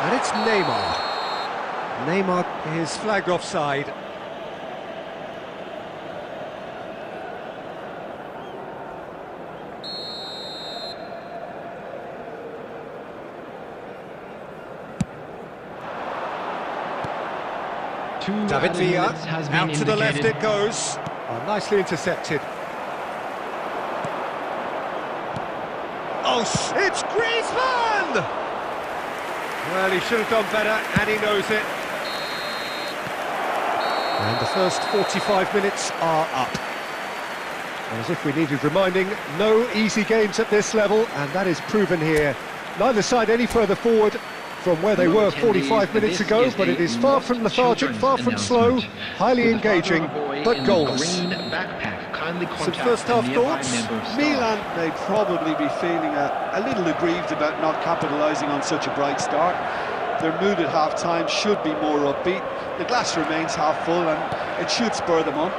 And it's Neymar. Neymar is flagged offside. David Villa, out to the left it goes. Oh, nicely intercepted. Oh, it's Griezmann! Well, he should have done better, and he knows it. And the first 45 minutes are up. And as if we needed reminding, no easy games at this level, and that is proven here. Neither side any further forward from where they were 45 minutes ago, but it is far from lethargic, far from slow, highly engaging, but goalless. Some first half thoughts? Milan may probably be feeling a little aggrieved about not capitalising on such a bright start. Their mood at half-time should be more upbeat. The glass remains half full and it should spur them on.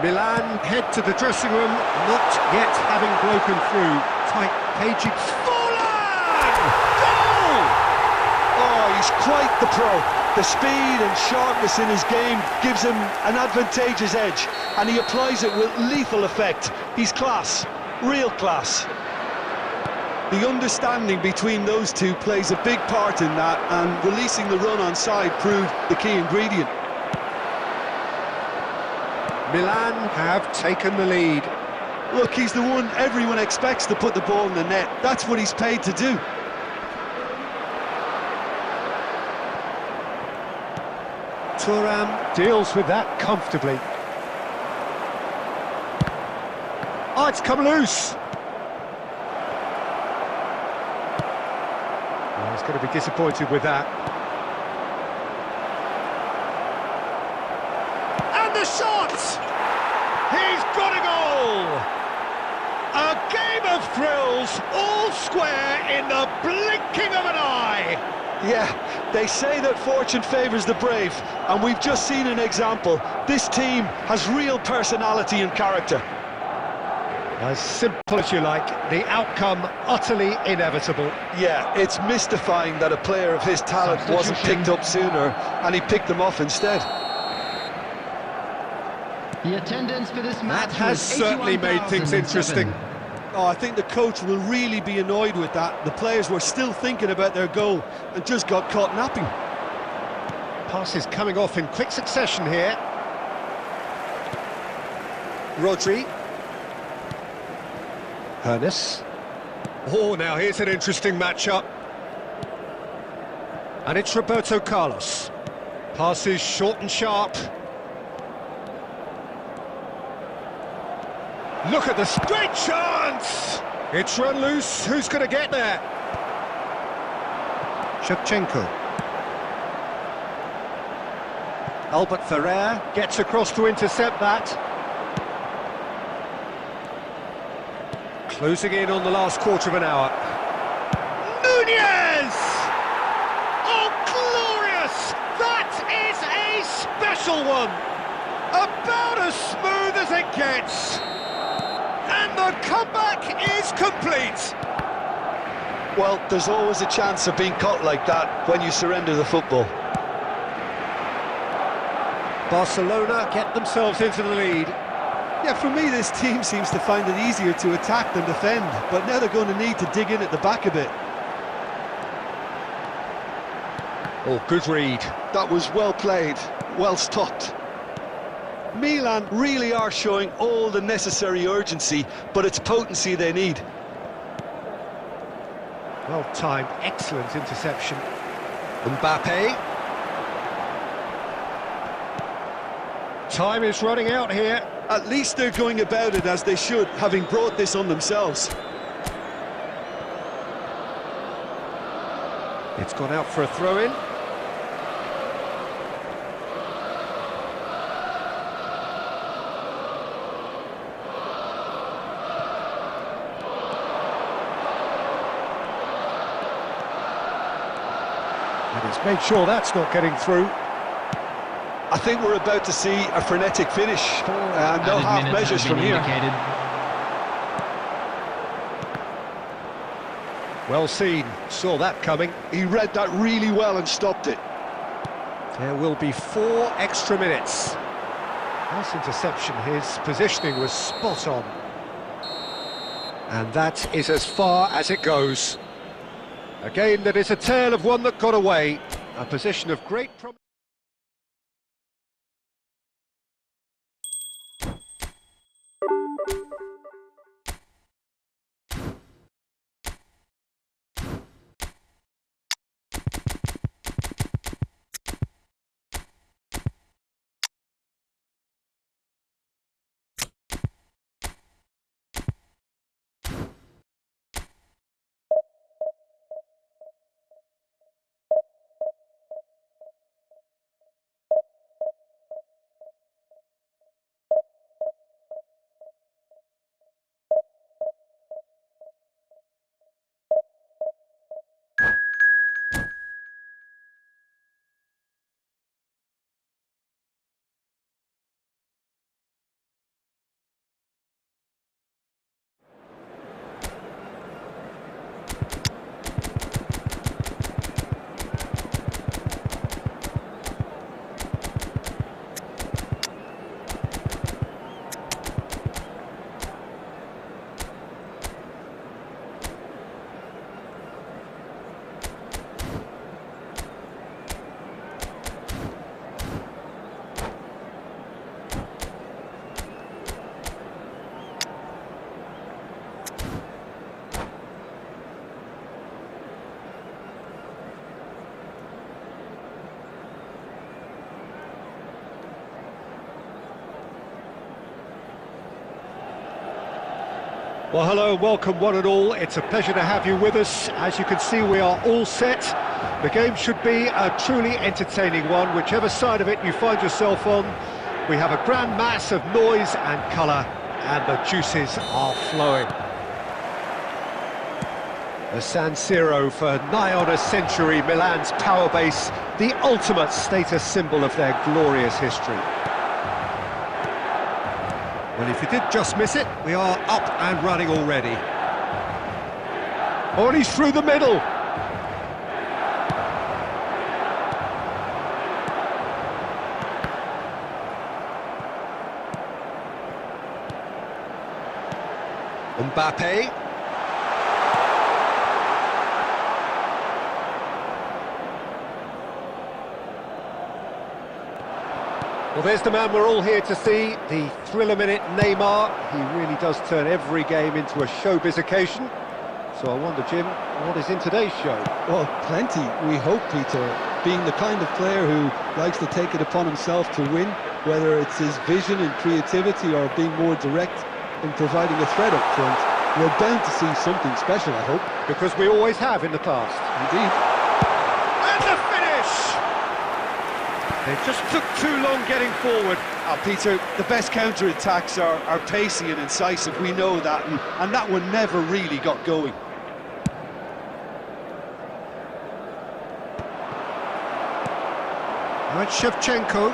Milan head to the dressing room, not yet having broken through. Tight caging. He's quite the pro. The speed and sharpness in his game gives him an advantageous edge, and he applies it with lethal effect. He's class, real class. The understanding between those two plays a big part in that, and releasing the run on side proved the key ingredient. Milan have taken the lead. Look, he's the one everyone expects to put the ball in the net. That's what he's paid to do. Thuram deals with that comfortably. Oh, it's come loose. Well, he's going to be disappointed with that. And the shot! He's got a goal! A game of thrills, all square in the blinking of an eye! Yeah, they say that fortune favours the brave, and we've just seen an example. This team has real personality and character. As simple as you like, the outcome utterly inevitable. Yeah, it's mystifying that a player of his talent wasn't picked up sooner, and he picked them off instead. The attendance for this match That has certainly made things interesting. Oh, I think the coach will really be annoyed with that. The players were still thinking about their goal and just got caught napping. Passes coming off in quick succession here. Rodri. Hernes. Oh, now here's an interesting matchup. And it's Roberto Carlos. Passes short and sharp. Look at this, great chance! It's run loose, who's going to get there? Shevchenko. Albert Ferrer gets across to intercept that. Closing in on the last quarter of an hour. Nunez! Oh, glorious! That is a special one! About as smooth as it gets! And the comeback is complete! Well, there's always a chance of being caught like that when you surrender the football. Barcelona get themselves into the lead. Yeah, for me, this team seems to find it easier to attack than defend, but now they're going to need to dig in at the back a bit. Oh, good read. That was well played, well stopped. Milan really are showing all the necessary urgency, but it's potency they need. Well timed, excellent interception. Mbappe. Time is running out here. At least they're going about it as they should, having brought this on themselves. It's gone out for a throw-in. And he's made sure that's not getting through. I think we're about to see a frenetic finish, and no half measures from here. Well seen, saw that coming. He read that really well and stopped it. There will be 4 extra minutes. Nice interception, his positioning was spot on. And that is as far as it goes. A game that is a tale of one that got away. A position of great promise. Well, hello, welcome one and all. It's a pleasure to have you with us. As you can see, we are all set. The game should be a truly entertaining one, whichever side of it you find yourself on. We have a grand mass of noise and colour, and the juices are flowing. The San Siro for nigh on a century, Milan's power base, the ultimate status symbol of their glorious history. Well, if you did just miss it, we are up and running already. Oh, and he's through the middle. Mbappe. Well, there's the man we're all here to see, the thriller-minute Neymar. He really does turn every game into a showbiz occasion. So I wonder, Jim, what is in today's show? Well, plenty, we hope, Peter. Being the kind of player who likes to take it upon himself to win, whether it's his vision and creativity or being more direct in providing a threat up front, we're bound to see something special, I hope. Because we always have in the past. Indeed. And the finish! They just took too long getting forward. Peter, the best counter-attacks are pacey and incisive, we know that, and that one never really got going. Right, Shevchenko.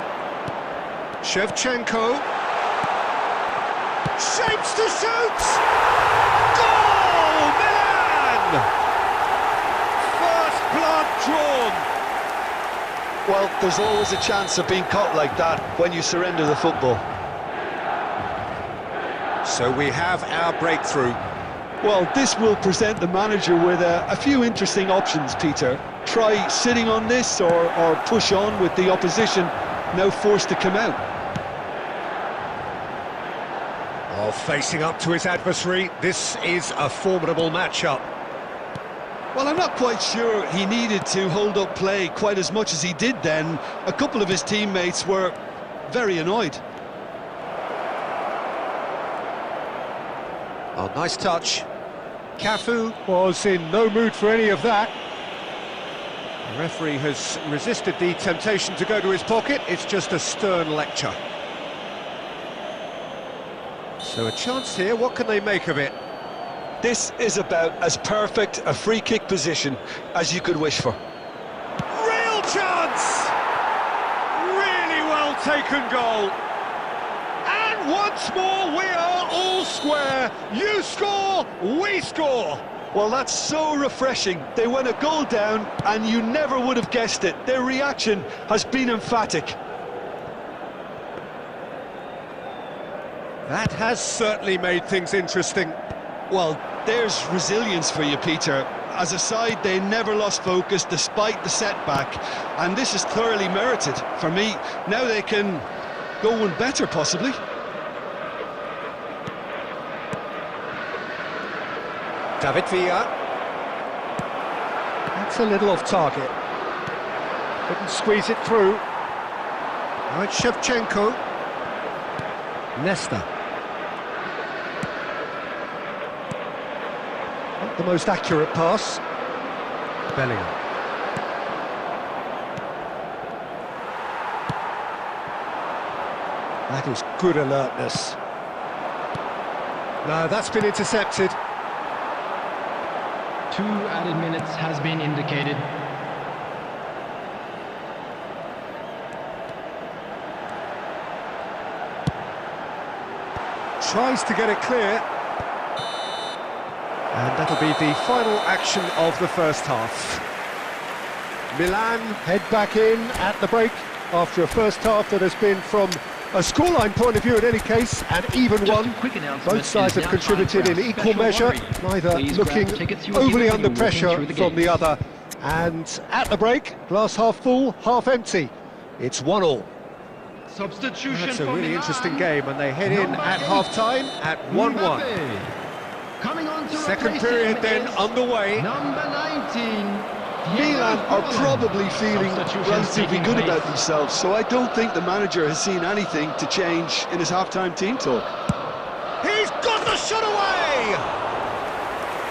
Shapes to shoot! Goal! Milan! First blood drawn. Well, there's always a chance of being caught like that when you surrender the football. So we have our breakthrough. Well, this will present the manager with a few interesting options, Peter. Try sitting on this or push on with the opposition now forced to come out. Oh, facing up to his adversary, this is a formidable matchup. Well, I'm not quite sure he needed to hold up play quite as much as he did then. A couple of his teammates were very annoyed. Oh, nice touch. Cafu was in no mood for any of that. The referee has resisted the temptation to go to his pocket. It's just a stern lecture. So a chance here, what can they make of it? This is about as perfect a free kick position as you could wish for. Real chance! Really well taken goal. And once more we are all square. You score, we score. Well, that's so refreshing. They went a goal down and you never would have guessed it. Their reaction has been emphatic. That has certainly made things interesting. Well, there's resilience for you, Peter. As a side, they never lost focus despite the setback, and this is thoroughly merited. For me, now they can go one better, possibly. David Villa. That's a little off target. Couldn't squeeze it through. Now it's Shevchenko. Nesta. Not the most accurate pass. Bellingham. That is good alertness. No, that's been intercepted. 2 added minutes has been indicated. Tries to get it clear. And that'll be the final action of the first half. Milan head back in at the break after a first half that has been, from a scoreline point of view in any case, an even one. Both sides have contributed in equal measure, neither looking overly under pressure from the other. And at the break, glass half full, half empty. It's 1-1. Substitution. That's a really interesting game, and they head in at half-time at 1-1. Second period then underway. Number 19. Milan are probably feeling relatively good about themselves, so I don't think the manager has seen anything to change in his half-time team talk. He's got the shot away!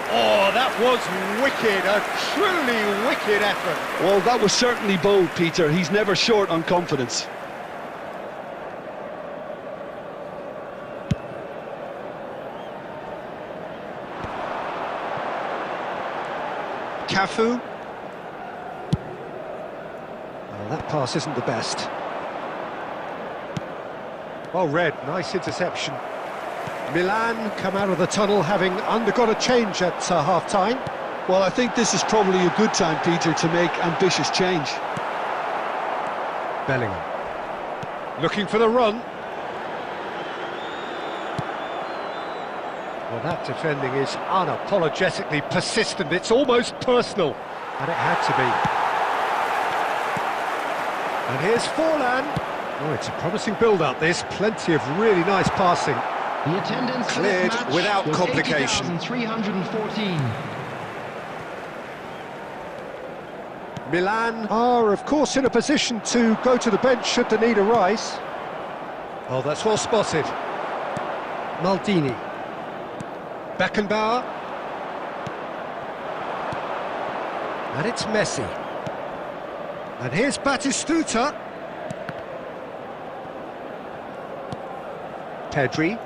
Oh, that was wicked, a truly wicked effort. Well, that was certainly bold, Peter. He's never short on confidence. Cafu. Well, that pass isn't the best. Well read, nice interception. Milan come out of the tunnel having undergone a change at half-time. Well, I think this is probably a good time, Peter, to make ambitious change. Bellingham. Looking for the run. Well, that defending is unapologetically persistent. It's almost personal. And it had to be. And here's Forlan. Oh, it's a promising build-up, this. Plenty of really nice passing. The attendance Cleared for this match without was complication. 80,314. Milan are, of course, in a position to go to the bench should the need arise. Oh, that's well spotted. Maldini. Beckenbauer. And it's Messi. And here's Batistuta. Pedri.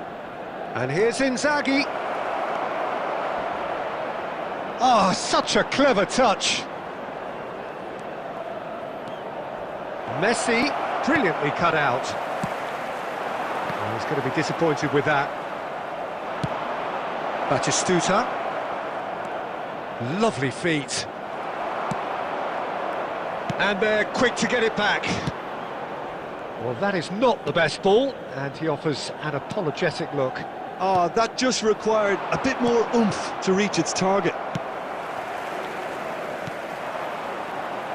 And here's Inzaghi. Oh, such a clever touch. Messi, brilliantly cut out. Oh, he's going to be disappointed with that. Batistuta. Lovely feet. And they're quick to get it back. Well, that is not the best ball, and he offers an apologetic look. Oh, that just required a bit more oomph to reach its target.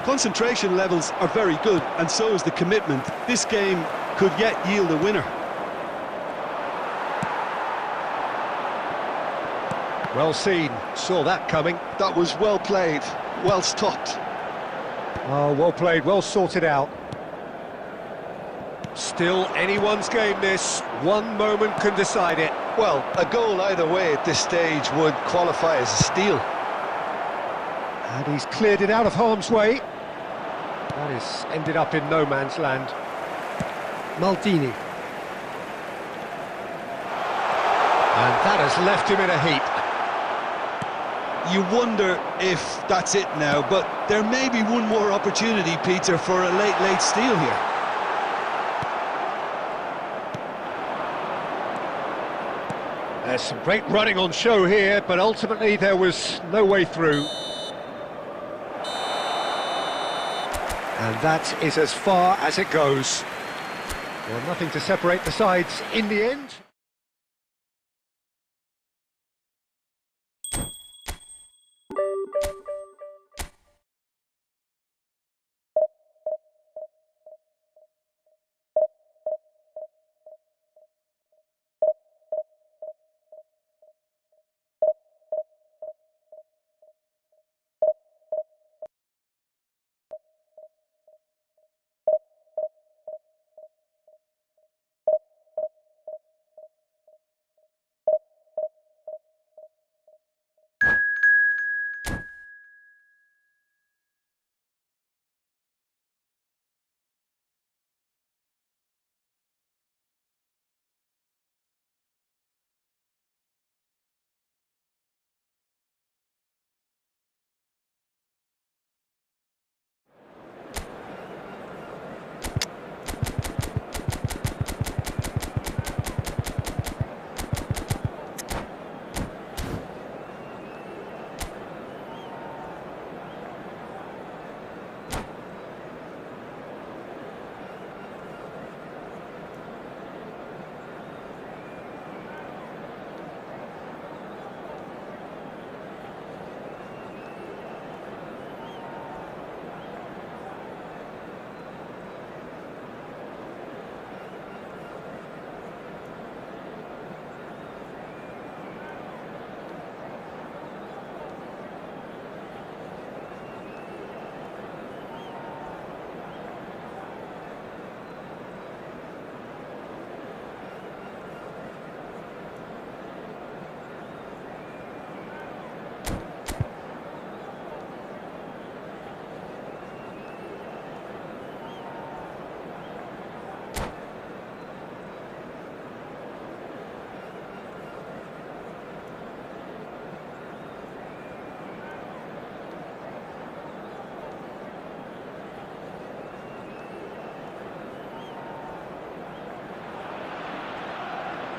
Concentration levels are very good, and so is the commitment. This game could yet yield a winner. Well seen, saw that coming. That was well played, well stopped. Oh, well played, well sorted out. Still anyone's game this, one moment can decide it. Well, a goal either way at this stage would qualify as a steal. And he's cleared it out of harm's way. That is ended up in no man's land. Maldini. And that has left him in a heap. You wonder if that's it now, but there may be one more opportunity, Peter, for a late steal here. There's some great running on show here, but ultimately there was no way through. And that is as far as it goes. Well, nothing to separate the sides in the end.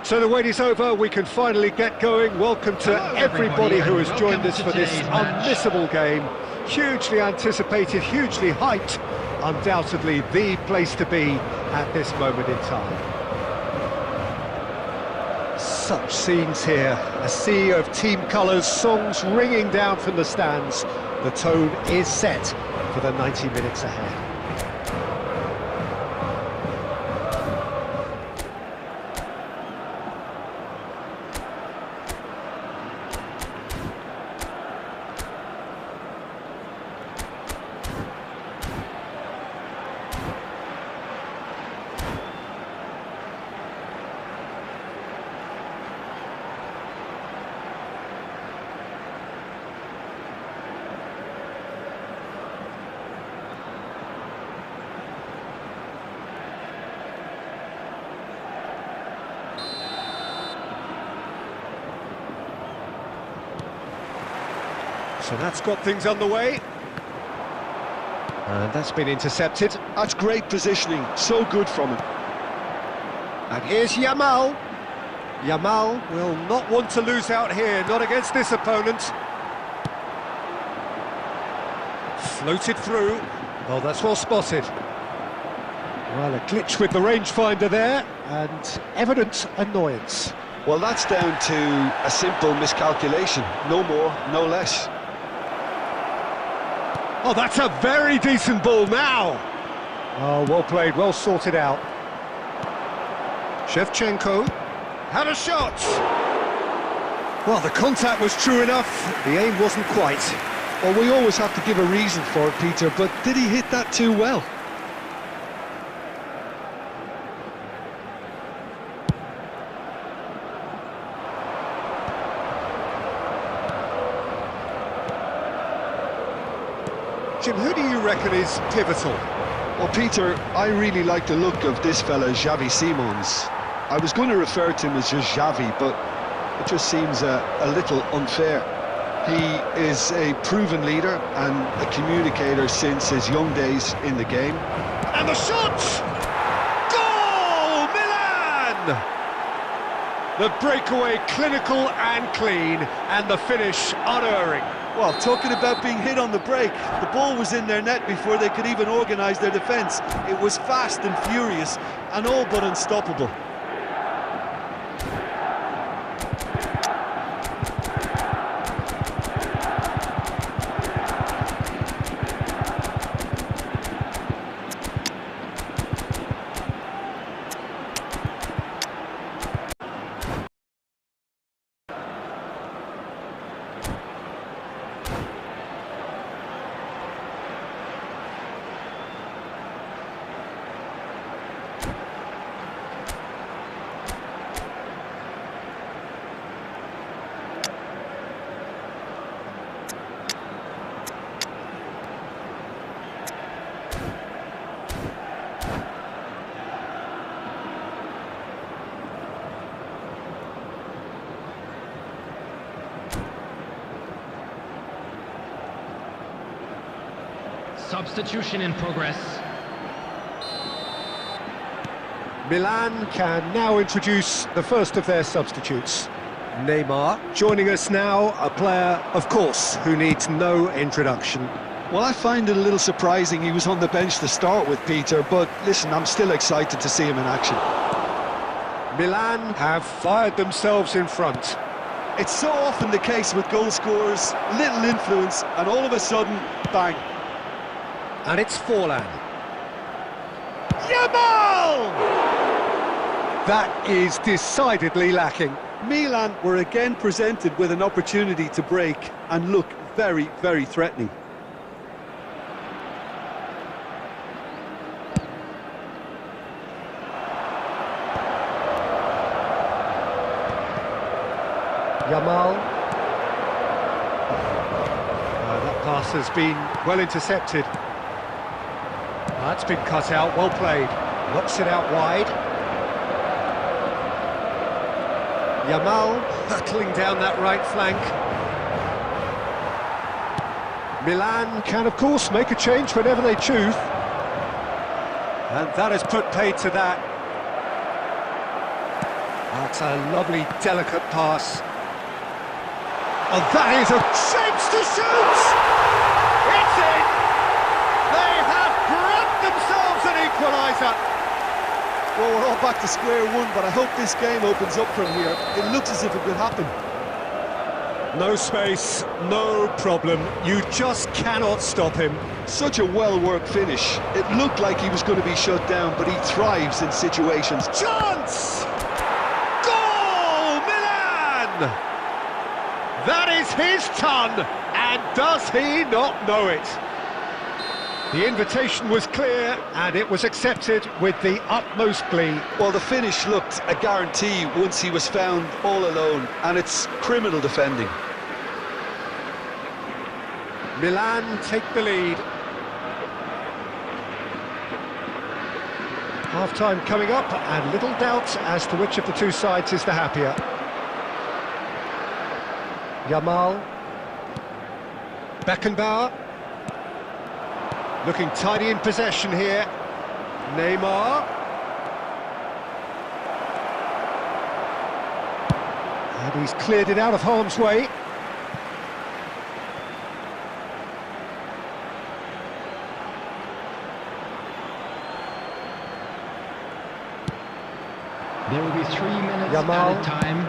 So the wait is over, we can finally get going. Welcome to everybody who has joined us for this unmissable game. Hugely anticipated, hugely hyped, undoubtedly the place to be at this moment in time. Such scenes here, a sea of team colours, songs ringing down from the stands. The tone is set for the 90 minutes ahead. So that's got things underway. And that's been intercepted. That's great positioning, so good from him. And here's Yamal. Yamal will not want to lose out here, not against this opponent. Floated through. Oh, that's well spotted. Well, a glitch with the rangefinder there, and evident annoyance. Well, that's down to a simple miscalculation. No more, no less. Oh, that's a very decent ball now. Oh, well played, well sorted out. Shevchenko had a shot. Well, the contact was true enough, the aim wasn't quite. Well, we always have to give a reason for it, Peter, but did he hit that too well? Jim, who do you reckon is pivotal? Well, Peter, I really like the look of this fella, Xavi Simons. I was going to refer to him as just Xavi, but it just seems a little unfair. He is a proven leader and a communicator since his young days in the game. And the shot! Goal! Milan! The breakaway clinical and clean, and the finish unerring. Well, talking about being hit on the break, the ball was in their net before they could even organise their defence. It was fast and furious, and all but unstoppable. Substitution in progress. Milan can now introduce the first of their substitutes. Neymar joining us now, a player, of course, who needs no introduction. Well, I find it a little surprising he was on the bench to start with, Peter, but listen, I'm still excited to see him in action. Milan have fired themselves in front. It's so often the case with goal scorers, little influence, and all of a sudden, bang. And it's Forlan. Yamal! That is decidedly lacking. Milan were again presented with an opportunity to break and look very, very threatening. Yamal. That pass has been well intercepted. That's been cut out, well played. Knocks it out wide. Yamal hurtling down that right flank. Milan can, of course, make a change whenever they choose. And that has put paid to that. That's a lovely, delicate pass. And that is a chance to shoot! It's in! They have grabbed themselves an equaliser! Well, we're all back to square one, but I hope this game opens up from here. It looks as if it could happen. No space, no problem. You just cannot stop him. Such a well-worked finish. It looked like he was going to be shut down, but he thrives in situations. Chance! Goal! Milan! That is his ton, and does he not know it? The invitation was clear, and it was accepted with the utmost glee. Well, the finish looked a guarantee once he was found all alone, and it's criminal defending. Milan take the lead. Half-time coming up, and little doubt as to which of the two sides is the happier. Yamal. Beckenbauer. Looking tidy in possession here. Neymar. And he's cleared it out of harm's way. There will be 3 minutes Yamal. added time.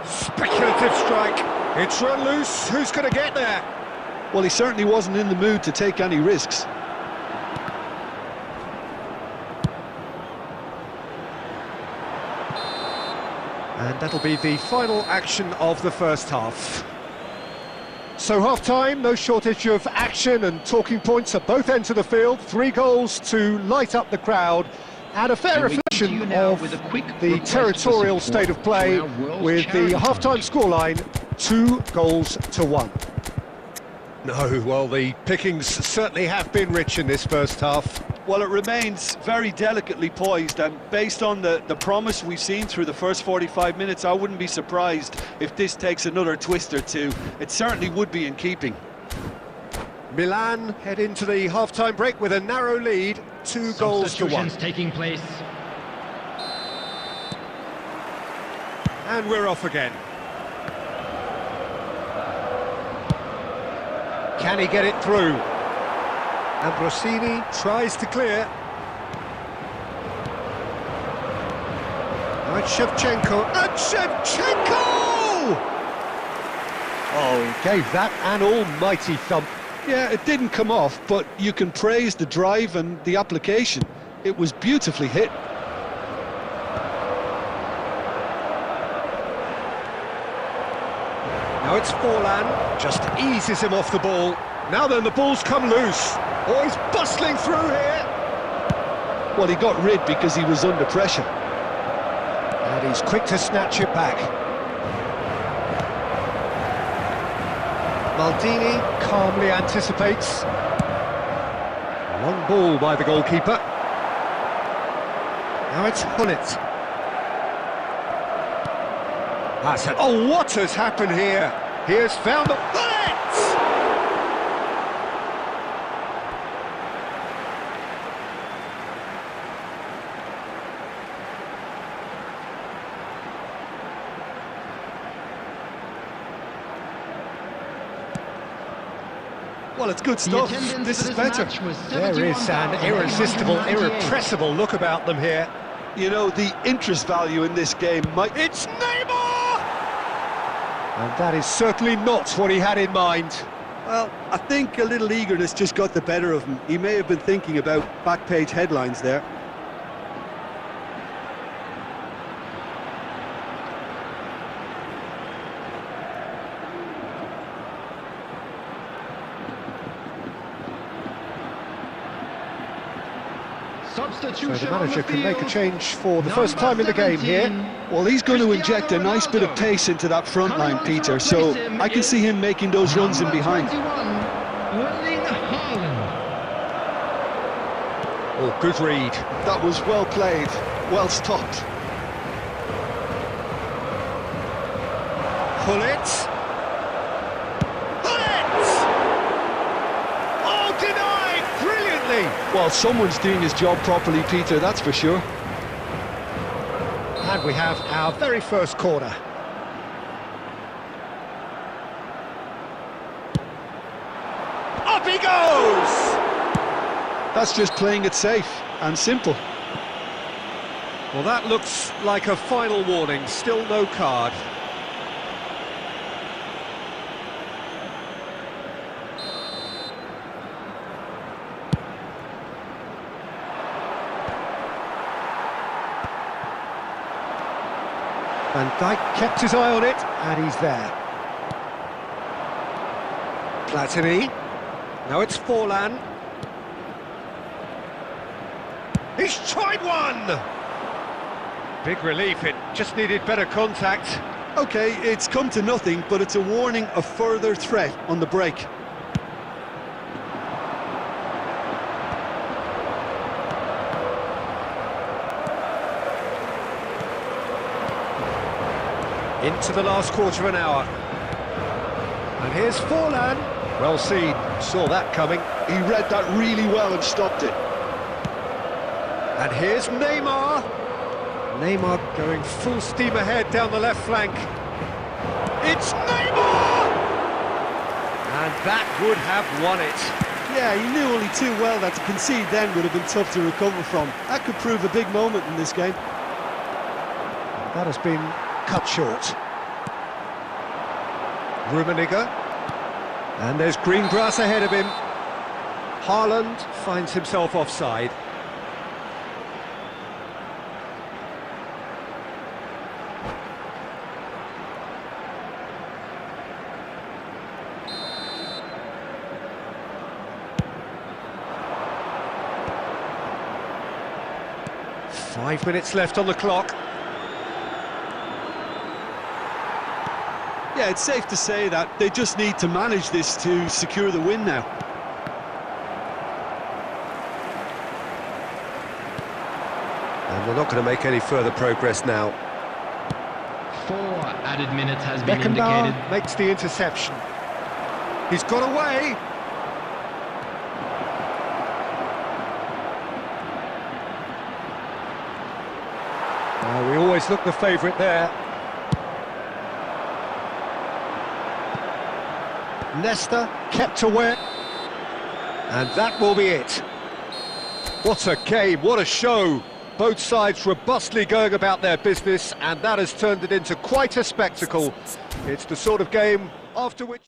Speculative strike. It's run loose. Who's going to get there? Well, he certainly wasn't in the mood to take any risks. And that'll be the final action of the first half. So half-time, no shortage of action and talking points at both ends of the field. 3 goals to light up the crowd. And a fair reflection of the territorial state of play with the half-time scoreline, 2 goals to 1. No, well, the pickings certainly have been rich in this first half. Well, it remains very delicately poised, and based on the promise we've seen through the first 45 minutes, I wouldn't be surprised if this takes another twist or two. It certainly would be in keeping. Milan head into the half-time break with a narrow lead, 2 goals to 1. Substitutions taking place. And we're off again. Can he get it through? Ambrosini tries to clear. Now it's Shevchenko. And Shevchenko! Oh, he gave that an almighty thump. Yeah, it didn't come off, but you can praise the drive and the application. It was beautifully hit. Now it's Forlan, just eases him off the ball. Now then, the ball's come loose. Oh, he's bustling through here. Well, he got rid because he was under pressure. And he's quick to snatch it back. Maldini calmly anticipates. Long ball by the goalkeeper. Now it's Hullet. That's it. Oh, what has happened here? He has found the Hullet! Well, it's good stuff. This is better. There is an irresistible, irrepressible look about them here. You know, the interest value in this game might... It's Neymar! And that is certainly not what he had in mind. Well, I think a little eagerness just got the better of him. He may have been thinking about back-page headlines there. So the manager can make a change for the first time in the game here. Well, he's going to inject a nice bit of pace into that front line, Peter, so I can see him making those runs in behind. Oh, good read. That was well played, well stopped. Hullet. Brilliantly! Well, someone's doing his job properly, Peter, that's for sure. And we have our very first corner. Up he goes! That's just playing it safe and simple. Well, that looks like a final warning. Still no card. Van Dijk kept his eye on it, and he's there. Platini. Now it's Forlan. He's tried one! Big relief, it just needed better contact. Okay, it's come to nothing, but it's a warning of further threat on the break. Into the last quarter of an hour. And here's Forlan. Well seen, saw that coming. He read that really well and stopped it. And here's Neymar. Neymar going full steam ahead down the left flank. It's Neymar! And that would have won it. Yeah, he knew only too well that to concede then would have been tough to recover from. That could prove a big moment in this game. That has been cut short. Rummenigge. And there's green grass ahead of him. Haaland finds himself offside. Five minutes left on the clock. Yeah, it's safe to say that they just need to manage this to secure the win now. And they're not going to make any further progress now. 4 added minutes has been Beckenbauer indicated. makes the interception. He's got away. We always look the favourite there. Nesta kept away. And that will be it. What a game, what a show. Both sides robustly going about their business, and that has turned it into quite a spectacle. It's the sort of game after which...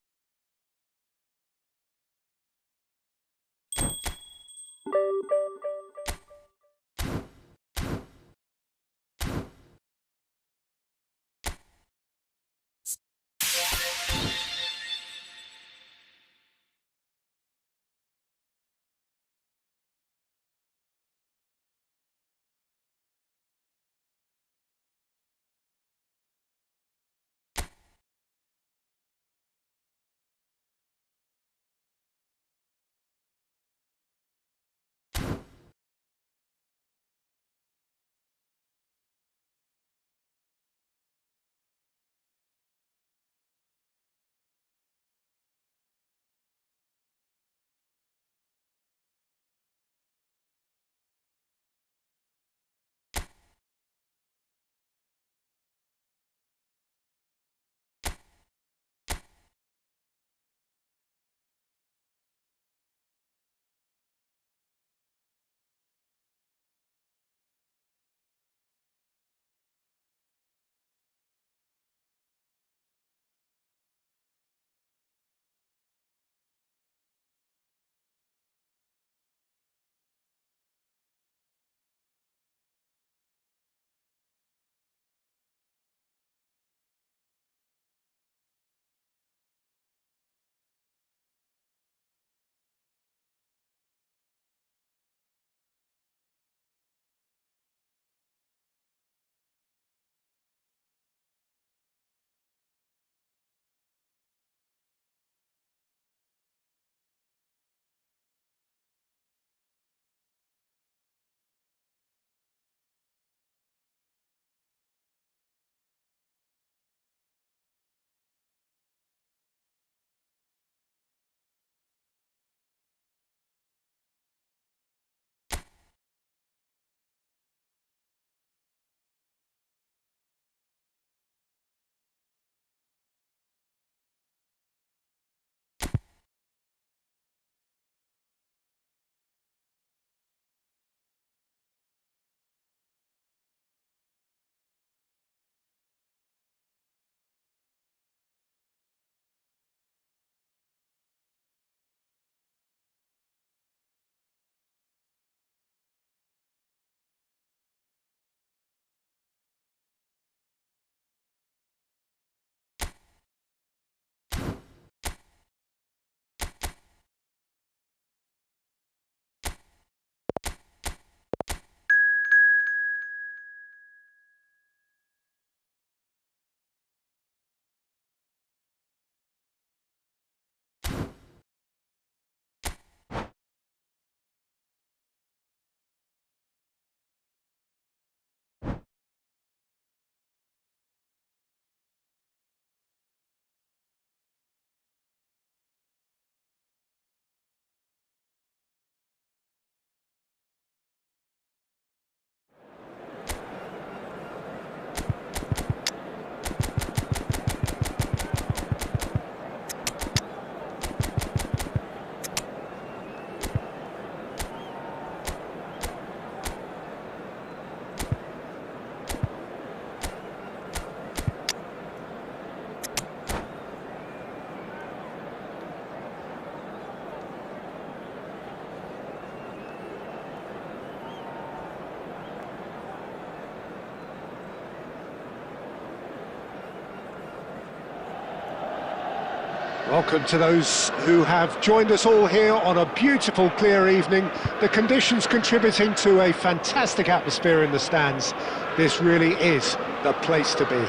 Welcome to those who have joined us all here on a beautiful, clear evening. The conditions contributing to a fantastic atmosphere in the stands. This really is the place to be.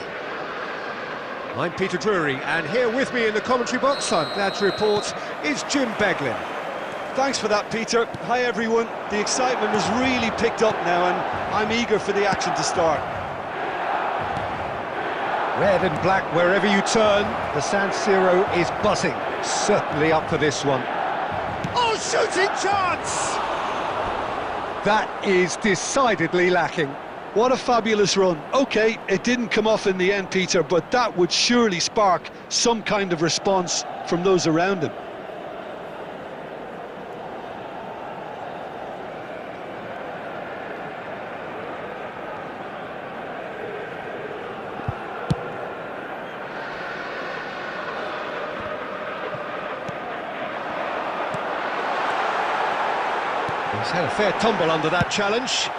I'm Peter Drury, and here with me in the commentary box, I'm glad to report, is Jim Beglin. Thanks for that, Peter. Hi, everyone. The excitement has really picked up now, and I'm eager for the action to start. Red and black wherever you turn, the San Siro is buzzing. Certainly up for this one. Oh, shooting chance! That is decidedly lacking. What a fabulous run. OK, it didn't come off in the end, Peter, but that would surely spark some kind of response from those around him. He's had a fair tumble under that challenge.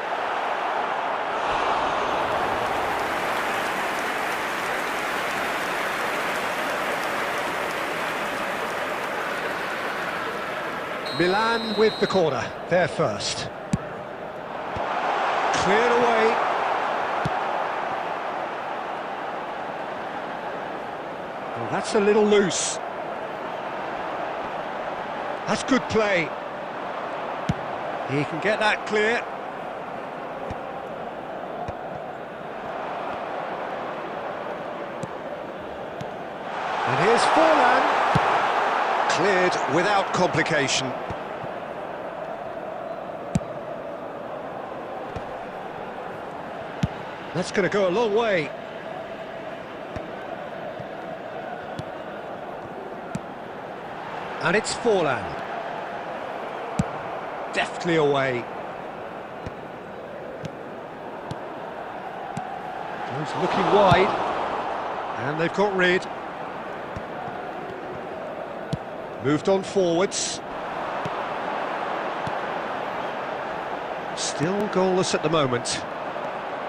Milan with the corner, there first. Cleared away. Well, that's a little loose. That's good play. He can get that clear. And here's Forlan. Cleared without complication. That's going to go a long way. And it's Forlan. Deftly away. He's looking wide. And they've got rid. Moved on forwards. Still goalless at the moment.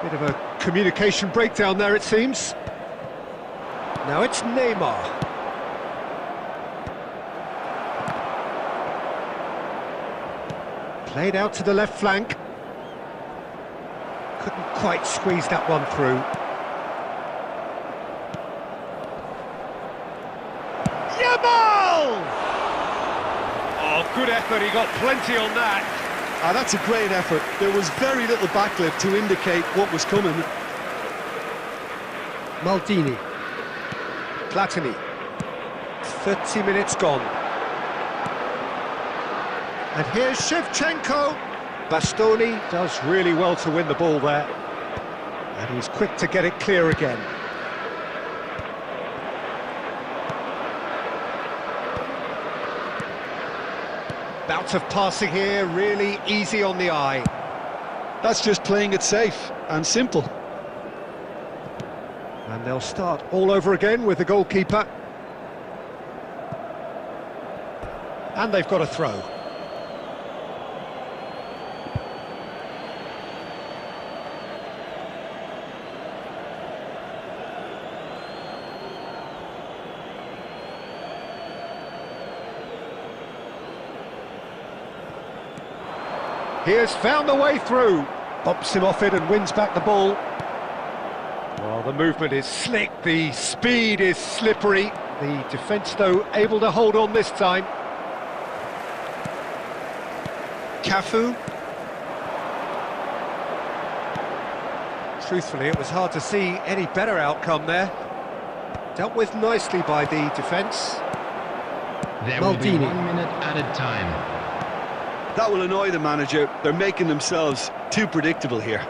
Bit of a communication breakdown there, it seems. Now it's Neymar. Played out to the left flank. Couldn't quite squeeze that one through. Yamal! Oh, good effort, he got plenty on that. That's a great effort. There was very little backlift to indicate what was coming. Maldini. Platini. 30 minutes gone. And here's Shevchenko. Bastoni does really well to win the ball there. And he's quick to get it clear again. Bout of passing here, really easy on the eye. That's just playing it safe and simple. And they'll start all over again with the goalkeeper. And they've got a throw. He has found the way through. Bumps him off it and wins back the ball. Well, the movement is slick, the speed is slippery. The defence, though, able to hold on this time. Cafu. Truthfully, it was hard to see any better outcome there. Dealt with nicely by the defence. There will be 1 minute added time. That will annoy the manager. They're making themselves too predictable here.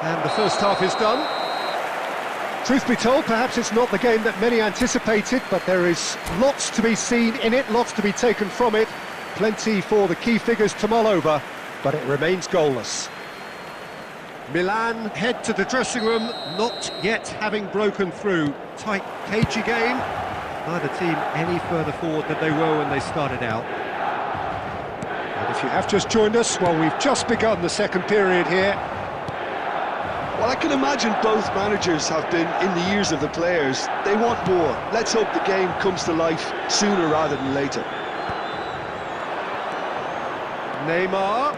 And the first half is done. Truth be told, perhaps it's not the game that many anticipated, but there is lots to be seen in it, lots to be taken from it. Plenty for the key figures to mull over, but it remains goalless. Milan head to the dressing room, not yet having broken through. Tight, cagey game. Neither team any further forward than they were when they started out. And if you have just joined us, well, we've just begun the second period here. Well, I can imagine both managers have been in the ears of the players. They want more. Let's hope the game comes to life sooner rather than later. Neymar.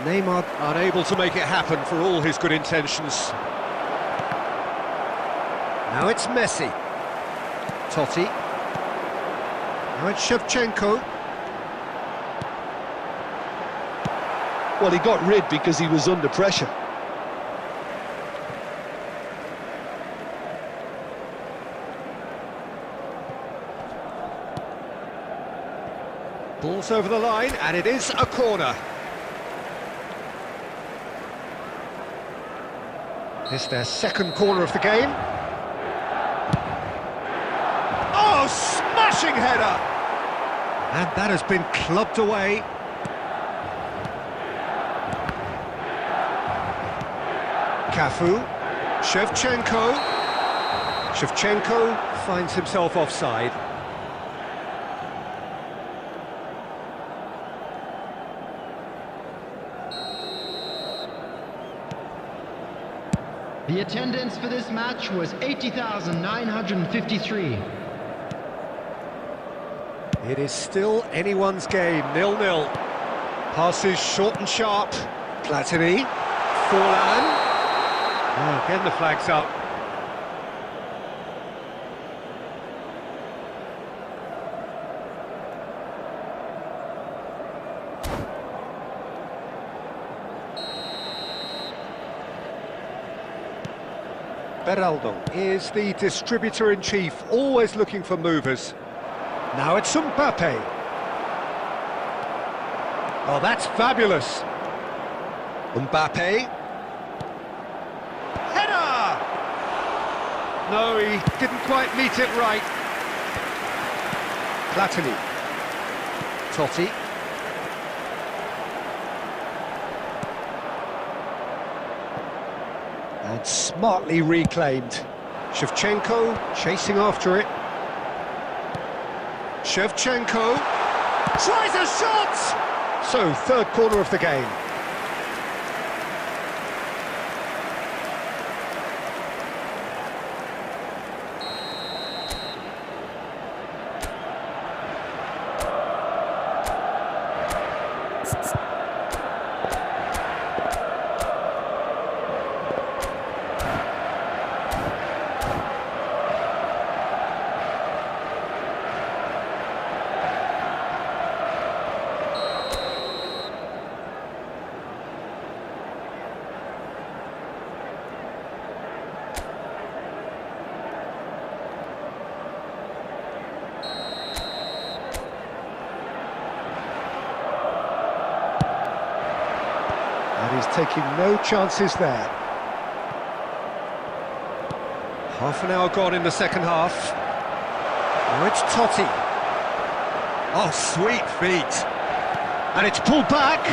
Neymar unable to make it happen for all his good intentions. Now it's Messi. Totti. Now it's Shevchenko. Well, he got rid because he was under pressure. Ball's over the line, and it is a corner. It's their second corner of the game. Oh, smashing header! And that has been clubbed away. Cafu, Shevchenko. Shevchenko finds himself offside. The attendance for this match was 80,953. It is still anyone's game, 0-0. Passes short and sharp. Platini, Forlan. Oh, again the flag's up. Beraldo is the distributor-in-chief, always looking for movers. Now it's Mbappe. Oh, that's fabulous. Mbappe. Header! No, he didn't quite meet it right. Platini. Totti. And smartly reclaimed. Shevchenko chasing after it. Shevchenko tries a shot! So, third corner of the game. And he's taking no chances there. Half an hour gone in the second half. Now it's Totti. Oh, sweet feet. And it's pulled back.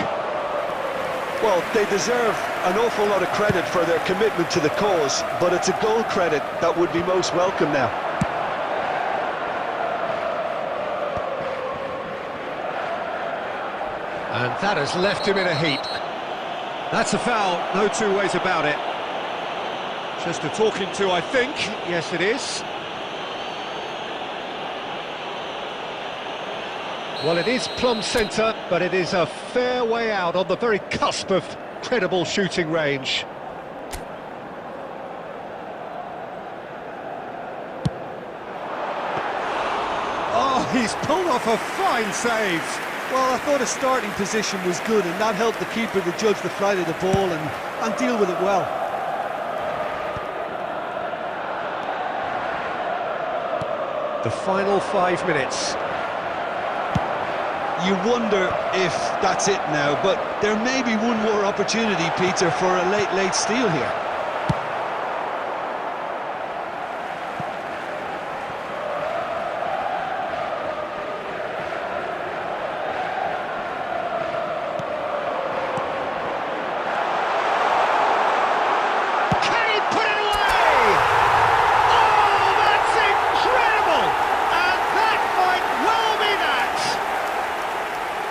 Well, they deserve an awful lot of credit for their commitment to the cause, but it's a goal credit that would be most welcome now. And that has left him in a heap. That's a foul, no two ways about it. Just a talking to, I think. Yes, it is. Well, it is plumb centre, but it is a fair way out on the very cusp of credible shooting range. Oh, he's pulled off a fine save. Well, I thought his starting position was good, and that helped the keeper to judge the flight of the ball and deal with it well. The final 5 minutes. You wonder if that's it now, but there may be one more opportunity, Peter, for a late steal here.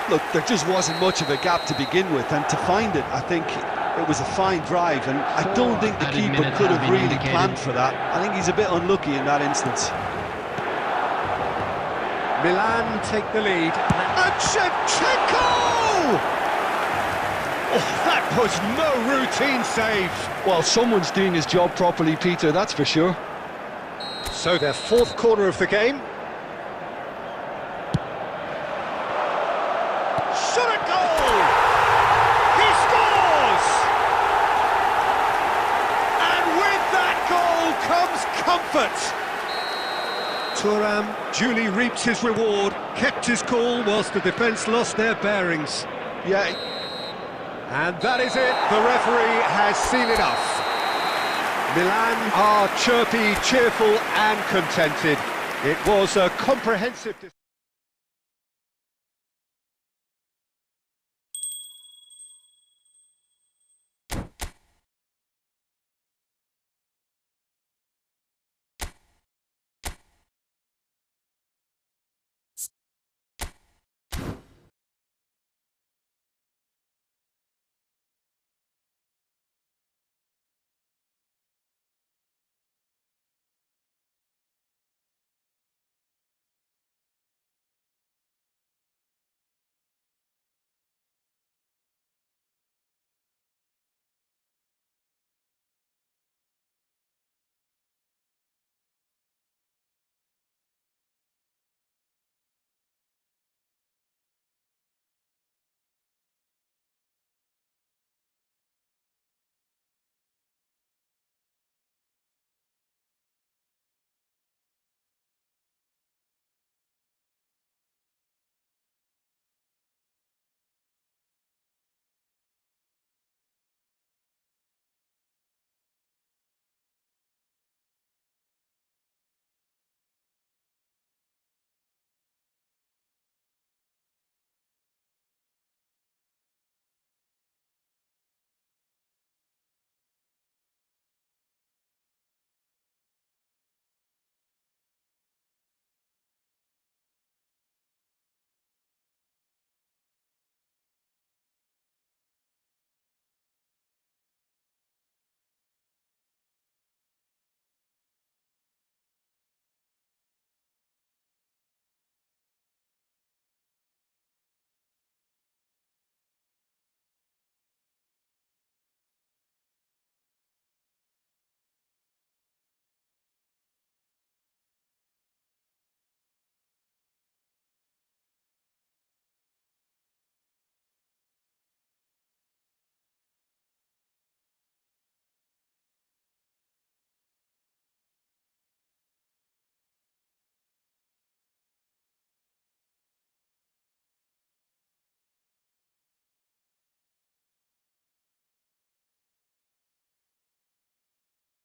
Look, there just wasn't much of a gap to begin with, and to find it, I think it was a fine drive, and I don't think the keeper could have really planned for that. I think he's a bit unlucky in that instance. Milan take the lead. And Shevchenko! Oh, that was no routine save. Well, someone's doing his job properly, Peter, that's for sure. So their fourth corner of the game. Shot a goal! He scores! And with that goal comes comfort. Thuram duly reaps his reward, kept his cool whilst the defence lost their bearings. Yeah. And that is it, the referee has seen enough. Milan are chirpy, cheerful and contented. It was a comprehensive...